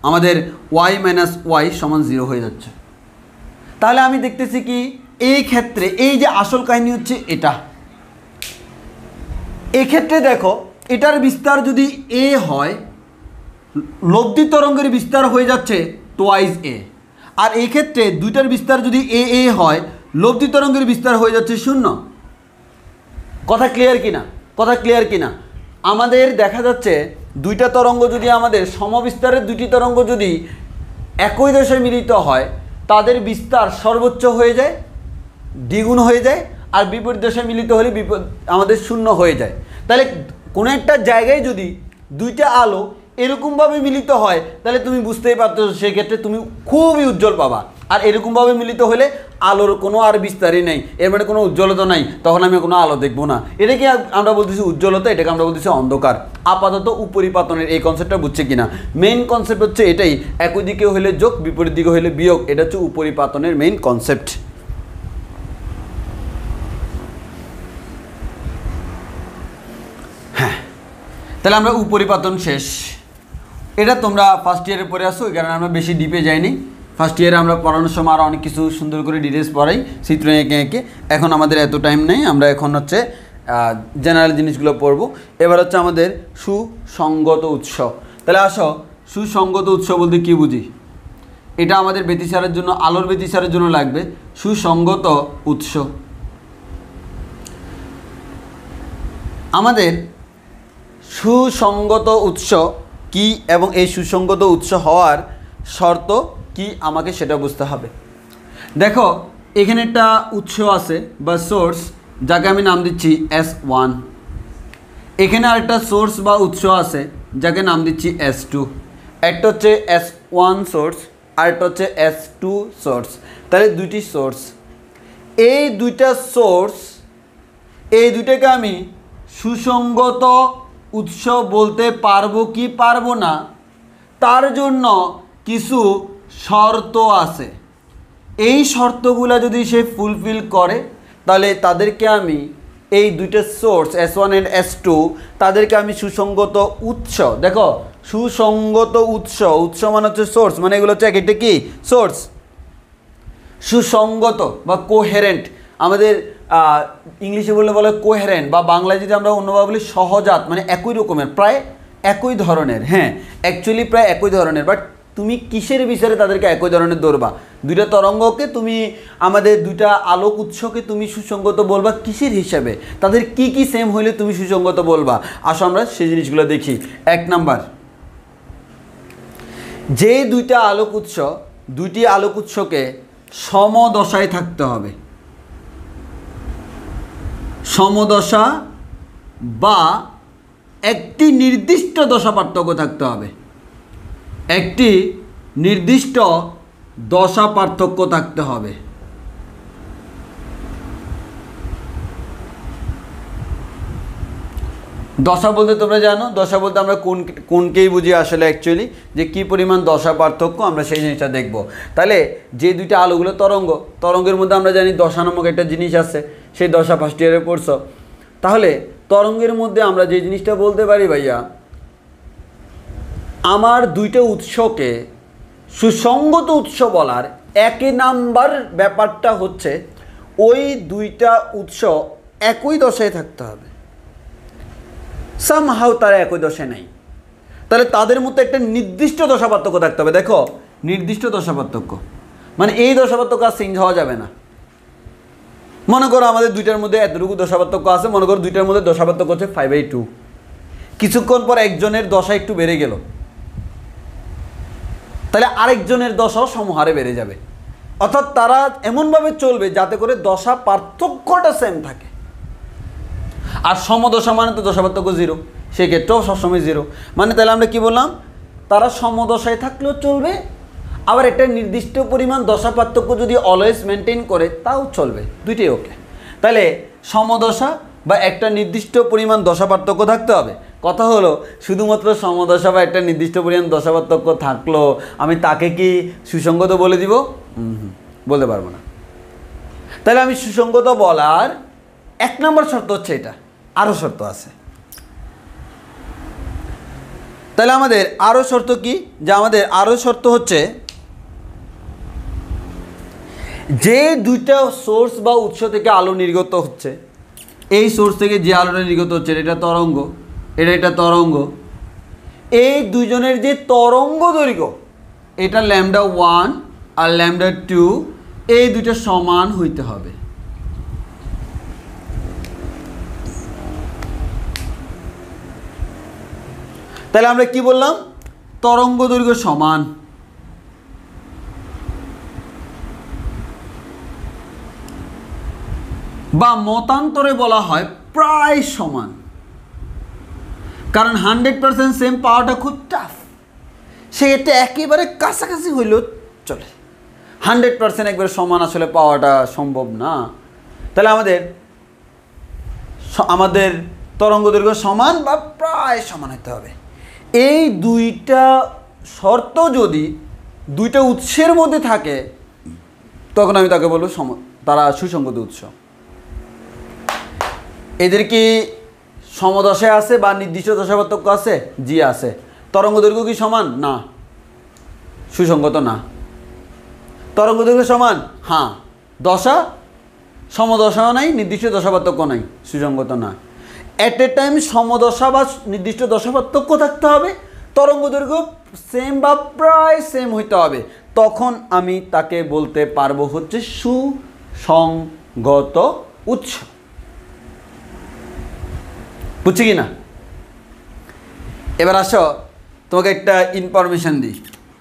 আমাদের ওয়াই মাইনাস ওয়াই সমান 0 হয়ে যাচ্ছে। তাহলে আমি দেখতেছি কি এই ক্ষেত্রে এই যে আসল কাহিনী হচ্ছে এটা, এক্ষেত্রে দেখো এটার বিস্তার যদি এ হয়, লব্ধি তরঙ্গের বিস্তার হয়ে যাচ্ছে টোয়াইজ এ। আর এই ক্ষেত্রে দুইটার বিস্তার যদি এ হয়, লব্ধি তরঙ্গের বিস্তার হয়ে যাচ্ছে 0। কথা ক্লিয়ার কিনা? কথা ক্লিয়ার কিনা? আমাদের দেখা যাচ্ছে দুইটা তরঙ্গ যদি আমাদের সমবিস্তারের দুটি তরঙ্গ যদি একই দশায় মিলিত হয়, তাদের বিস্তার সর্বোচ্চ হয়ে যায়, দ্বিগুণ হয়ে যায়, আর বিপরীত দশায় মিলিত হলে আমাদের 0 হয়ে যায়। তাহলে কোনো একটা জায়গায় যদি দুইটা আলো এরকমভাবে মিলিত হয়, তাহলে তুমি বুঝতেই পারছো সেক্ষেত্রে তুমি খুবই উজ্জ্বল পাবা। আর এরকমভাবে মিলিত হলে আলোর কোনো আর বিস্তারই নেই, এর মানে কোনো উজ্জ্বলতা নাই, তখন আমি কোনো আলো দেখবো না। এটাকে আমরা বলতেছি উজ্জ্বলতা, এটাকে আমরা বলতেছি অন্ধকার। আপাতত উপরিপাতনের এই কনসেপ্টটা বুঝছে কিনা? মেইন কনসেপ্ট হচ্ছে এটাই, একই দিকে হলে যোগ, বিপরীত দিকে হলে বিয়োগ। এটা হচ্ছে উপরিপাতনের মেইন কনসেপ্ট। হ্যাঁ, তাহলে আমরা উপরিপাতন শেষ। এটা তোমরা ফার্স্ট ইয়ারে পড়ে আসো, এই কারণে আমরা বেশি ডিপে যাইনি। ফার্স্ট ইয়ারে আমরা পড়ানোর সময় আরও অনেক কিছু সুন্দর করে ডিটেলস পড়াই, চিত্র এঁকে এঁকে। এখন আমাদের এত টাইম নেই, আমরা এখন হচ্ছে জেনারেল জিনিসগুলো পড়বো। এবার হচ্ছে আমাদের সুসংগত উৎস। তাহলে আসো, সুসংগত উৎস বলতে কী বুঝি? এটা আমাদের ব্যতিসারের জন্য, আলোর ব্যতিসারের জন্য লাগবে সুসংগত উৎস। আমাদের সুসংগত উৎস কি এবং এই সুসংগত উৎস হওয়ার শর্ত কি আমাকে সেটা বুঝতে হবে। দেখো এখানে একটা উৎস আছে বা সোর্স, যাকে আমি নাম দিচ্ছি S1। এখানে আরেকটা সোর্স বা উৎস আছে যাকে নাম দিচ্ছি S2। একটা হচ্ছে S1 সোর্স, আরেকটা হচ্ছে S2 সোর্স। তাহলে দুইটি সোর্স, এই দুইটা সোর্স, এই দুইটাকে আমি সুসংগত উৎস বলতে পারবো কি পারবো না, তার জন্য কিছু শর্ত আছে। এই শর্তগুলো যদি সে ফুলফিল করে, তাহলে তাদেরকে আমি, এই দুইটা সোর্স S1 এন্ড S2, তাদেরকে আমি সুসংগত উৎস। দেখো সুসংগত উৎস, উৎস মানে হচ্ছে সোর্স, মানে এগুলো হচ্ছে একটা কি সোর্স। সুসংগত বা কোহেরেন্ট, আমাদের ইংলিশে বললে বলে কোহেরেন্ট, বা বাংলায় যদি আমরা অন্যভাবে বলি সহজাত, মানে একই রকমের, প্রায় একই ধরনের। হ্যাঁ, অ্যাকচুয়ালি প্রায় একই ধরনের, বাট তুমি কিসের বিচারে তাদেরকে একই ধরনের ধরবা? দুইটা তরঙ্গকে তুমি, আমাদের দুইটা আলোক উৎসকে তুমি সুসঙ্গত বলবা কিসের হিসাবে? তাদের কি কি সেম হইলে তুমি সুসঙ্গত বলবা? আসো আমরা সেই জিনিসগুলো দেখি। 1 নাম্বার, যে দুইটি আলোক উৎসকে সমদশায় থাকতে হবে। সমদশা বা একটি নির্দিষ্ট দশা পার্থক্য থাকতে হবে। একটি নির্দিষ্ট দশা পার্থক্য থাকতে হবে। দশা বলতে তোমরা জানো, দশা বলতে আমরা কোনকেই বুঝি আসলে অ্যাকচুয়ালি, যে কি পরিমাণ দশা পার্থক্য আমরা সেই জিনিসটা দেখব। তাহলে যে দুইটা আলোগুলো তরঙ্গের মধ্যে আমরা জানি দশা নামক একটা জিনিস আছে, সেই দশা ফার্স্ট ইয়ারে পড়ছো। তাহলে তরঙ্গের মধ্যে আমরা যে জিনিসটা বলতে পারি ভাইয়া, আমার দুইটা উৎসকে সুসঙ্গত উৎস বলার 1 নাম্বার ব্যাপারটা হচ্ছে ওই দুইটা উৎস একই দশায় থাকতে হবে। সামহাউ তারা একই দশায় নাই, তাহলে তাদের মধ্যে একটা নির্দিষ্ট দশা পার্থক্য থাকতে হবে। দেখো, নির্দিষ্ট দশা পার্থক্য মানে এই দশা পার্থক্য আর চেঞ্জ হওয়া যাবে না। মনে করো আমাদের দুইটার মধ্যে এতটুকু দশা পার্থক্য আছে, মনে করো দুইটার মধ্যে দশা পার্থক্য হচ্ছে 5/2। কিছুক্ষণ পর একজনের দশা একটু বেড়ে গেল, তাহলে আরেকজনের দশাও সমহারে বেড়ে যাবে। অর্থাৎ তারা এমনভাবে চলবে যাতে করে দশা পার্থক্যটা সেম থাকে। আর সমদশা মানে তো দশা পার্থক্য 0, সেক্ষেত্রেও সবসময় 0। মানে তাহলে আমরা কি বললাম, তারা সমদশায় থাকলেও চলবে, আবার একটা নির্দিষ্ট পরিমাণ দশা পার্থক্য যদি অলওয়েজ মেনটেন করে তাও চলবে, দুইটাই ওকে। তাহলে সমদশা বা একটা নির্দিষ্ট পরিমাণ দশা পার্থক্য থাকতে হবে। কথা হলো শুধুমাত্র সমদশা বা একটা নির্দিষ্ট পরিমাণ দশা পার্থক্য থাকলো আমি তাকে কি সুসঙ্গত বলে দিব? বলতে পারবো না। তাহলে আমি সুসঙ্গত বলার 1 নম্বর শর্ত হচ্ছে এটা, আরও শর্ত আছে। তাহলে আমাদের আরও শর্ত কি? যে আমাদের আরও শর্ত হচ্ছে যে দুইটা সোর্স বা উৎস থেকে আলো নির্গত হচ্ছে, এই সোর্স থেকে যে আলোটা নির্গত হচ্ছে এটা তরঙ্গ, এটা তরঙ্গ, এই দুইজনের যে তরঙ্গ দৈর্ঘ্য এটা λ1 আর λ2, এই দুইটা সমান হইতে হবে। তাহলে আমরা কি বললাম? তরঙ্গ দৈর্ঘ্য সমান, বা মতান্তরে বলা হয় প্রায় সমান। কারণ 100% সেম পাওয়াটা খুব টাফ, সেক্ষেত্রে একেবারে কাছাকাছি হইলেও চলে। 100% একবারে সমান আসলে পাওয়াটা সম্ভব না। তাহলে আমাদের তরঙ্গ দৈর্ঘ্য সমান বা প্রায় সমান হতে হবে। এই দুইটা শর্ত যদি দুইটা উৎসের মধ্যে থাকে তখন আমি তাকে বলবো তারা সুসঙ্গত উৎস। এদের কি সমদশায় আছে বা নির্দিষ্ট দশা পার্থক্য আছে? জি আছে। তরঙ্গ দৈর্ঘ্য কি সমান? না, সুসঙ্গত না। তরঙ্গ দৈর্ঘ্য সমান, হ্যাঁ, দশা সমদশাও নাই, নির্দিষ্ট দশা পার্থক্য নাই, সুসঙ্গত না। এট এ টাইম সমদশা বা নির্দিষ্ট দশা পার্থক্য থাকতে হবে, তরঙ্গ দৈর্ঘ্য সেম বা প্রায় সেম হইতে হবে, তখন আমি তাকে বলতে পারবো হচ্ছে সুসঙ্গত উৎস। বুঝছি কি না? এবার আসো তোমাকে একটা ইনফরমেশান দিই।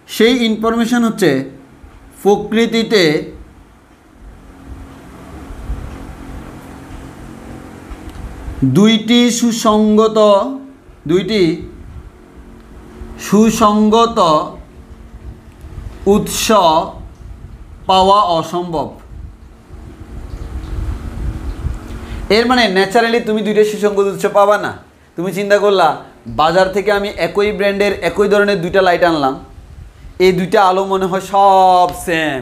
সেই ইনফরমেশান হচ্ছে প্রকৃতিতে দুইটি সুসঙ্গত উৎস পাওয়া অসম্ভব। এর মানে ন্যাচারালি তুমি দুইটা সুসঙ্গত উৎস পাবা না। তুমি চিন্তা করলা বাজার থেকে আমি একই ব্র্যান্ডের একই ধরনের দুইটা লাইট আনলাম, এই দুইটা আলো মনে হয় সব সেম,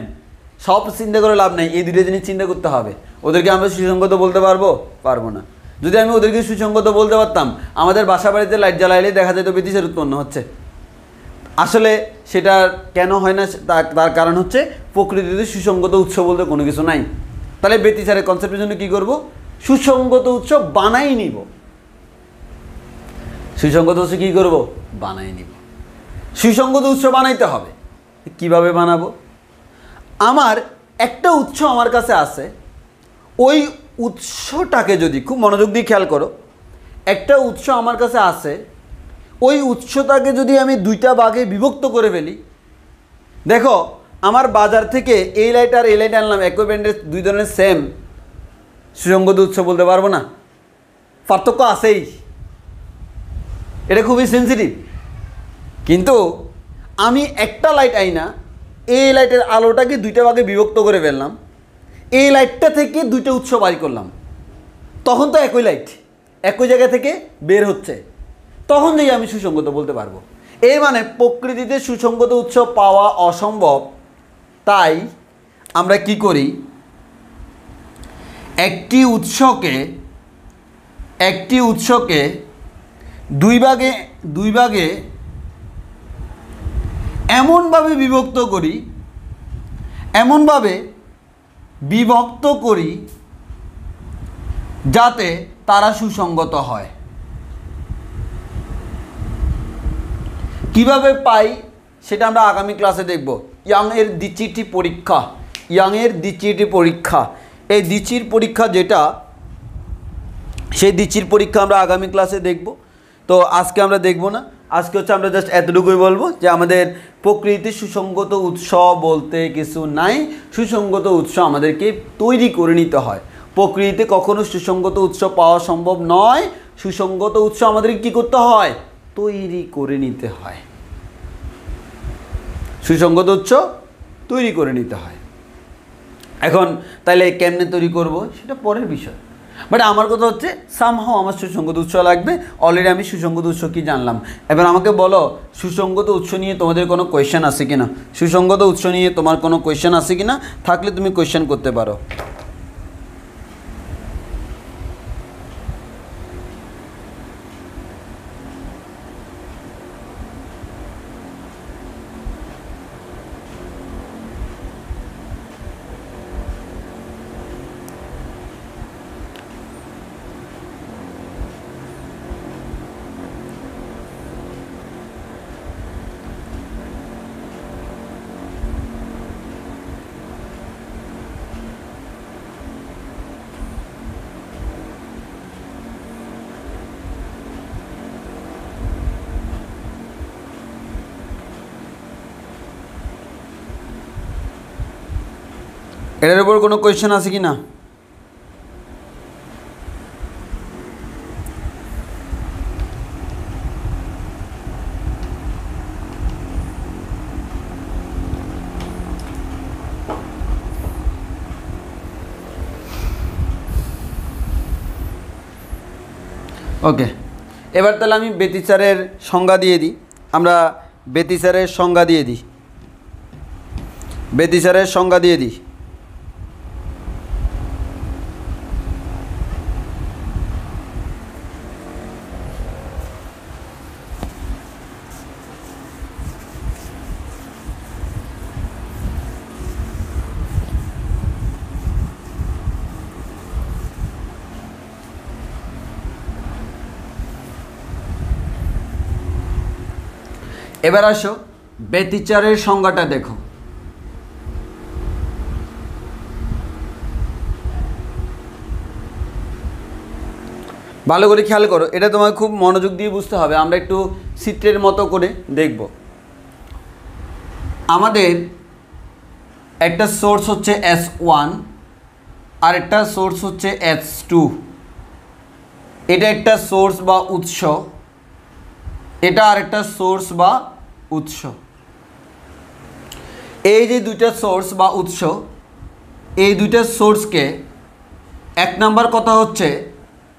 সব চিন্তা করে লাভ নেই। এই দুইটা জিনিস চিন্তা করতে হবে। ওদেরকে আমরা সুসঙ্গত বলতে পারবো না। যদি আমি ওদেরকে সুসঙ্গত বলতে পারতাম, আমাদের বাসা বাড়িতে লাইট জ্বালাইলে দেখা যেত ব্যতিচার উৎপন্ন হচ্ছে। আসলে সেটা কেন হয় না, তার কারণ হচ্ছে প্রকৃতিতে সুসঙ্গত উৎস বলতে কোনো কিছু নাই। তাহলে ব্যতিচারের কনসেপ্টের জন্য কী করব? সুসঙ্গত উৎস বানাই নিব। সুসঙ্গত উৎস কী করব? বানাই নিব। সুসঙ্গত উৎস বানাইতে হবে। কিভাবে বানাবো? আমার একটা উৎস আমার কাছে আছে, ওই উৎসটাকে যদি খুব মনোযোগ দিয়ে খেয়াল করো, একটা উৎস আমার কাছে আছে, ওই উৎসটাকে যদি আমি দুইটা ভাগে বিভক্ত করে ফেলি, দেখো আমার বাজার থেকে এই লাইট আর এই লাইট আনলাম, একই ব্র্যান্ডের দুই ধরনের সেম, সুসংগত উৎস বলতে পারবো না, পার্থক্য আছেই, এটা খুবই সেন্সিটিভ। কিন্তু আমি একটা লাইট আইনা এই লাইটের আলোটাকে দুইটা ভাগে বিভক্ত করে ফেললাম, এই লাইটটা থেকে দুইটা উৎস বাড়ি করলাম, তখন তো একই লাইট একই জায়গা থেকে বের হচ্ছে, তখন যেই আমি সুসংগত বলতে পারবো। এই মানে প্রকৃতিতে সুসংগত উৎস পাওয়া অসম্ভব, তাই আমরা কি করি, একটি উৎসকে দুই ভাগে এমনভাবে বিভক্ত করি যাতে তারা সুসংগত হয়। কিভাবে পাই সেটা আমরা আগামী ক্লাসে দেখব। ইয়াংয়ের দ্বিতীয়টি পরীক্ষা, এই দ্বিতীয় পরীক্ষা যেটা, সেই দ্বিতীয় পরীক্ষা আমরা আগামী ক্লাসে দেখব। তো আজকে আমরা দেখব না, আজকে হচ্ছে আমরা জাস্ট এতটুকুই বলবো যে আমাদের প্রকৃতির সুসংগত উৎস বলতে কিছু নাই, সুসংগত উৎস আমাদেরকে তৈরি করে নিতে হয়। প্রকৃতিতে কখনো সুসংগত উৎস পাওয়া সম্ভব নয়, সুসংগত উৎস আমাদেরকে কী করতে হয়, তৈরি করে নিতে হয়। সুসংগত উৎস তৈরি করে নিতে হয়। এখন তাহলে কেমনে তৈরি করব সেটা পরের বিষয়, বাট আমার কথা হচ্ছে সামহাও আমার সুসংগত উৎস লাগবে। অলরেডি আমি সুসংগত উৎস কি জানলাম। এবার আমাকে বলো সুসংগত উৎস নিয়ে তোমাদের কোনো কোয়েশ্চেন আছে কিনা, সুসংগত উৎস নিয়ে তোমার কোনো কোয়েশ্চেন আছে কিনা, থাকলে তুমি কোয়েশ্চেন করতে পারো। এটার উপর কোনো কোয়েশ্চেন আছে কি না? ওকে, এবার তাহলে আমি ব্যতিচারের সংজ্ঞা দিয়ে দিই। আমরা ব্যতিচারের সংজ্ঞা দিয়ে দিই। এবার আসো ব্যতিচারের সংজ্ঞাটা দেখো। ভালো করে খেয়াল করো, এটা তোমাকে খুব মনোযোগ দিয়ে বুঝতে হবে। আমরা একটু চিত্রের মতো করে দেখব। আমাদের একটা সোর্স হচ্ছে S1 আর একটা সোর্স হচ্ছে S2। এটা একটা সোর্স বা উৎস, এটা আরেকটা সোর্স বা উৎস। এই যে দুইটা সোর্স বা উৎস, এই দুইটা সোর্সকে এক নাম্বার কথা হচ্ছে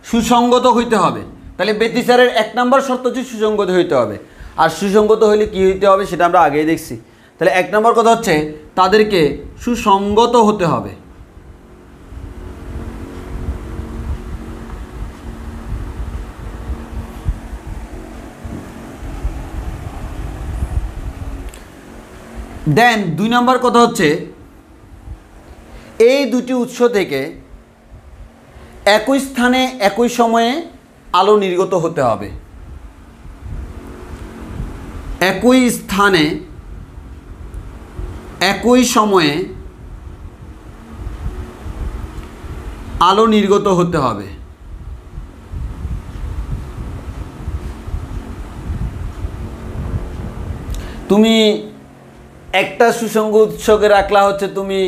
সুসংগত হইতে হবে। তাহলে ব্যতিচারের এক নাম্বার শর্ত হচ্ছে সুসংগত হইতে হবে। আর সুসংগত হইলে কী হইতে হবে সেটা আমরা আগেই দেখছি। তাহলে এক নাম্বার কথা হচ্ছে তাদেরকে সুসংগত হতে হবে। দেন দুই নাম্বার কথা হচ্ছে এই দুটি উৎস থেকে একই স্থানে একই সময়ে আলো নির্গত হতে হবে। একই স্থানে একই সময়ে আলো নির্গত হতে হবে। তুমি একটা সুসংগত উৎসকে রাখলা হচ্ছে, তুমি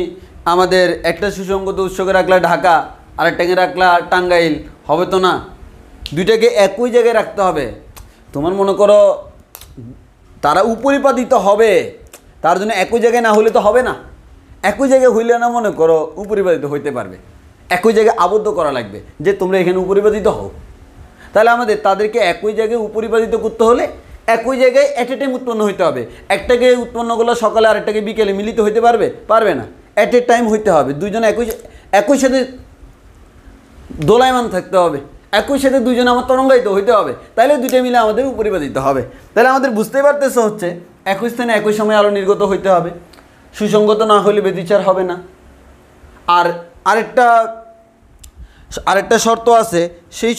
আমাদের একটা সুসংগত উৎসকে রাখলা ঢাকা, আরেকটাকে রাখলা টাঙ্গাইল, হবে তো না? দুইটাকে একই জায়গায় রাখতে হবে। তোমার মনে করো তারা উপরিপাতিত হবে, তার জন্য একই জায়গায় না হলে তো হবে না। একই জায়গায় হইলে না মনে করো উপরিপাতিত হইতে পারবে, একই জায়গায় আবদ্ধ করা লাগবে যে তোমরা এখানে উপরিপাতিত হও। তাহলে আমাদের তাদেরকে একই জায়গায় উপরিপাতিত করতে হলে একই জায়গায় অ্যাট এ টাইম উৎপন্ন হইতে হবে। একটাকে উৎপন্ন করলে সকালে আরেকটাকে বিকেলে মিলিত হইতে পারবে? পারবে না। অ্যাট এ টাইম হইতে হবে, দুইজনে একই সাথে দোলায়মান থাকতে হবে, একই সাথে দুইজনে আমার তরঙ্গায়িত হইতে হবে, তাহলে দুইটা মিলে আমাদের উপরিপাতিত হবে। তাহলে আমাদের বুঝতেই পারতেছে হচ্ছে একই স্থানে একই সময় আলো নির্গত হইতে হবে, সুসংগত না হলে ব্যতিচার হবে না। আর আরেকটা শর্ত আছে, সেই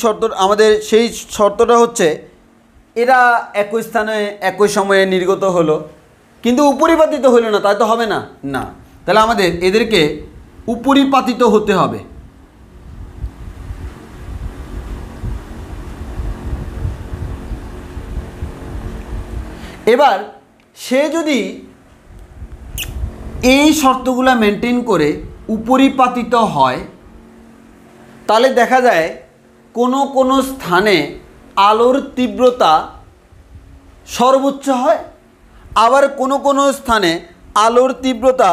শর্তটা হচ্ছে এরা একই স্থানে একই সময়ে নির্গত হলো কিন্তু উপরিপাতিত হইল না, তাই তো হবে না। না, তাহলে আমাদের এদেরকে উপরিপাতিত হতে হবে। এবার সে যদি এই শর্তগুলো মেনটেন করে উপরিপাতিত হয়, তাহলে দেখা যায় কোনো কোনো স্থানে আলোর তীব্রতা সর্বোচ্চ হয়, আবার কোনো কোনো স্থানে আলোর তীব্রতা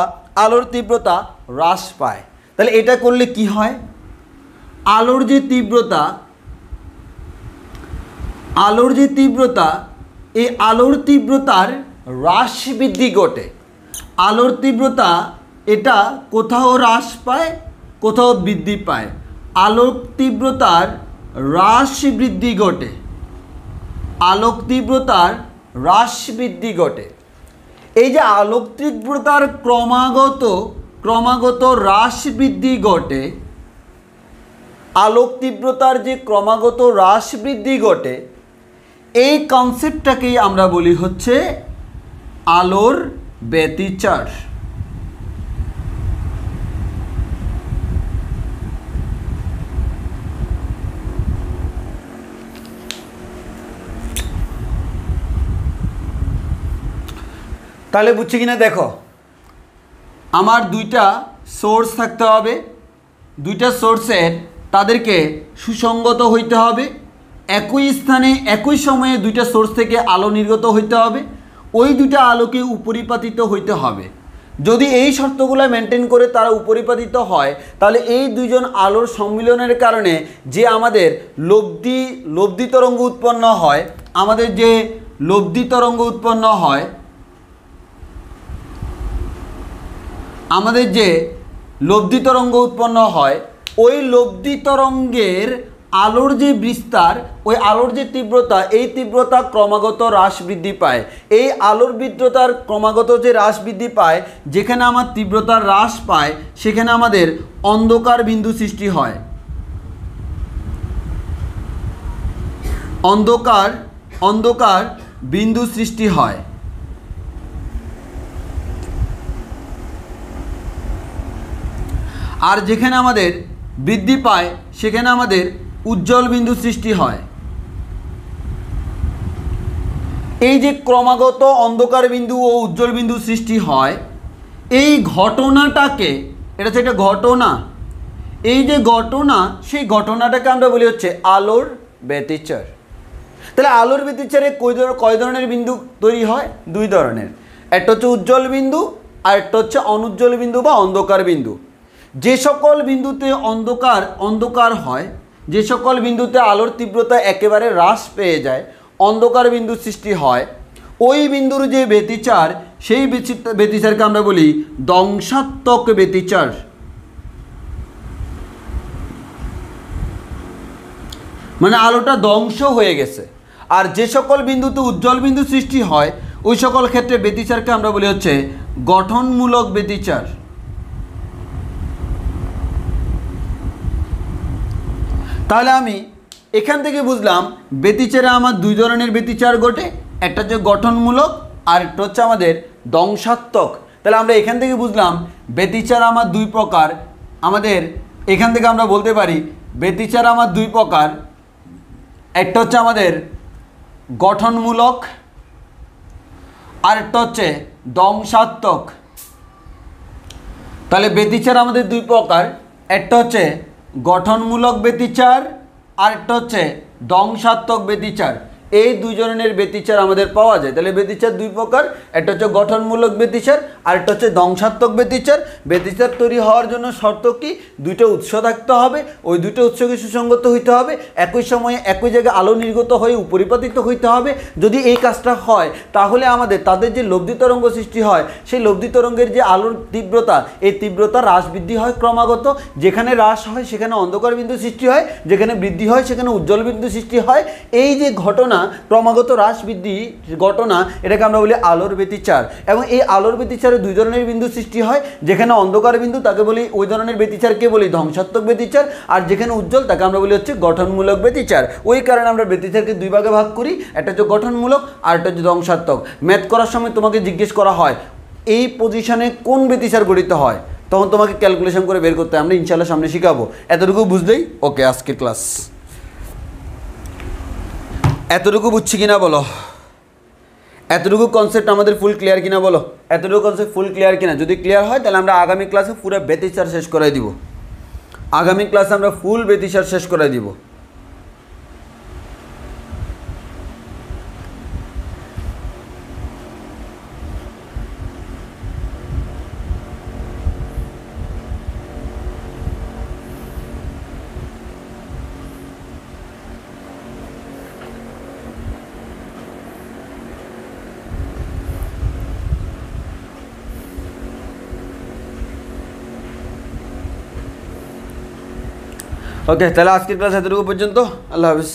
হ্রাস পায়। তাহলে এটা করলে কি হয়, আলোর যে তীব্রতা এই আলোর তীব্রতার হ্রাস বৃদ্ধি ঘটে। আলোর তীব্রতা এটা কোথাও হ্রাস পায়, কোথাও বৃদ্ধি পায়। আলোক তীব্রতার হ্রাস বৃদ্ধি ঘটে, এই যে আলোক তীব্রতার ক্রমাগত হ্রাস বৃদ্ধি ঘটে, এই কনসেপ্টটাকেই আমরা বলি হচ্ছে আলোর ব্যতিচার। তাহলে বুঝছি কিনা দেখো, আমার দুইটা সোর্স থাকতে হবে, দুইটা সোর্সের তাদেরকে সুসংগত হইতে হবে, একই স্থানে একই সময়ে দুইটা সোর্স থেকে আলো নির্গত হইতে হবে, ওই দুইটা আলোকে উপরিপাতিত হইতে হবে। যদি এই শর্তগুলো মেনটেন করে তারা উপরিপাতিত হয়, তাহলে এই দুইজন আলোর সম্মিলনের কারণে যে আমাদের লব্ধি তরঙ্গ উৎপন্ন হয়, ওই লব্ধি তরঙ্গের আলোর যে বিস্তার, ওই আলোর যে তীব্রতা, এই তীব্রতা ক্রমাগত হ্রাস বৃদ্ধি পায়। এই আলোর বিদ্যুতার ক্রমাগত যে হ্রাস বৃদ্ধি পায়, যেখানে আমার তীব্রতার হ্রাস পায় সেখানে আমাদের অন্ধকার বিন্দু সৃষ্টি হয়। অন্ধকার বিন্দু সৃষ্টি হয়। আর যেখানে আমাদের বৃদ্ধি পায় সেখানে আমাদের উজ্জ্বল বিন্দু সৃষ্টি হয়। এই যে ক্রমাগত অন্ধকার বিন্দু ও উজ্জ্বল বিন্দু সৃষ্টি হয়, এই ঘটনাটাকে, এটা হচ্ছে একটা ঘটনা, এই যে ঘটনা, সেই ঘটনাটাকে আমরা বলি হচ্ছে আলোর ব্যতিচার। তাহলে আলোর ব্যতিচারে কয় ধরনের বিন্দু তৈরি হয়? দুই ধরনের, একটা হচ্ছে উজ্জ্বল বিন্দু আর একটা হচ্ছে অনুজ্জ্বল বিন্দু বা অন্ধকার বিন্দু। যে সকল বিন্দুতে অন্ধকার হয়, যে সকল বিন্দুতে আলোর তীব্রতা একেবারে হ্রাস পেয়ে যায়, অন্ধকার বিন্দু সৃষ্টি হয়, ওই বিন্দুর যে ব্যতিচার, সেই ব্যতিচারকে আমরা বলি ধ্বংসাত্মক ব্যতিচার। মানে আলোটা ধ্বংস হয়ে গেছে। আর যে সকল বিন্দুতে উজ্জ্বল বিন্দু সৃষ্টি হয়, ওই সকল ক্ষেত্রে ব্যতিচারকে আমরা বলি হচ্ছে গঠনমূলক ব্যতিচার। তাহলে আমি এখান থেকে বুঝলাম ব্যতিচারে আমার দুই ধরনের ব্যতিচার ঘটে, একটা হচ্ছে গঠনমূলক আর একটা হচ্ছে আমাদের ধ্বংসাত্মক। তাহলে আমরা এখান থেকে বুঝলাম ব্যতিচার আমার দুই প্রকার। আমাদের এখান থেকে আমরা বলতে পারি ব্যতিচার আমার দুই প্রকার, একটা হচ্ছে আমাদের গঠনমূলক আর একটা হচ্ছে ধ্বংসাত্মক। তাহলে ব্যতিচার আমাদের দুই প্রকার, একটা হচ্ছে গঠনমূলক ব্যতিচার আর একটা হচ্ছে ধ্বংসাত্মক ব্যতিচার। এই দুই ধরনের ব্যতিচার আমাদের পাওয়া যায়। তাহলে ব্যতিচার দুই প্রকার, একটা হচ্ছে গঠনমূলক ব্যতিচার আর একটা হচ্ছে ধ্বংসাত্মক ব্যতিচার। ব্যতিচার তৈরি হওয়ার জন্য শর্ত কি? দুটো উৎস থাকতে হবে, ওই দুটো উৎসকে সুসংগত হইতে হবে, একই সময়ে একই জায়গায় আলো নির্গত হয়ে উপরিপাতিত হইতে হবে। যদি এই কাজটা হয় তাহলে আমাদের তাদের যে লব্ধি তরঙ্গ সৃষ্টি হয়, সেই লব্ধি তরঙ্গের যে আলোর তীব্রতা, এই তীব্রতা হ্রাস বৃদ্ধি হয় ক্রমাগত। যেখানে হ্রাস হয় সেখানে অন্ধকার বিন্দু সৃষ্টি হয়, যেখানে বৃদ্ধি হয় সেখানে উজ্জ্বল বিন্দু সৃষ্টি হয়। এই যে ঘটনা, ক্রমাগত হ্রাস বৃদ্ধি ঘটনা, এটাকে আমরা বলি আলোর ব্যতিচার। এবং এই আলোর ব্যতিচারে দুই ধরনের বিন্দু সৃষ্টি হয়। যেখানে অন্ধকার বিন্দু তাকে বলি, ওই ধরনের ব্যতিচারকে বলি ধ্বংসাত্মক ব্যতিচার, আর যেখানে উজ্জ্বল তাকে আমরা বলি হচ্ছে গঠনমূলক ব্যতিচার। ওই কারণে আমরা ব্যতিচারকে দুই ভাগে ভাগ করি, একটা হচ্ছে গঠনমূলক আর একটা হচ্ছে ধ্বংসাত্মক। ম্যাথ করার সময় তোমাকে জিজ্ঞেস করা হয় এই পজিশনে কোন ব্যতিচার গঠিত হয়, তখন তোমাকে ক্যালকুলেশন করে বের করতে হয়। আমরা ইনশাআল্লাহ সামনে শিখাবো। এতটুকু বুঝলেই ওকে আজকের ক্লাস। এতটুকু বুঝছি কিনা বলো? এতটুকু কনসেপ্ট আমাদের ফুল ক্লিয়ার কিনা বলো? এতটুকু কনসেপ্ট ফুল ক্লিয়ার কিনা? যদি ক্লিয়ার হয় তাহলে আমরা আগামী ক্লাসে পুরো ব্যতিচার শেষ করাই দিব। আগামী ক্লাসে আমরা ফুল ব্যতিচার শেষ করাই দিব। ওকে, তাহলে আজকের ক্লাস এতটুকু পর্যন্ত। আল্লাহ হাফিজ।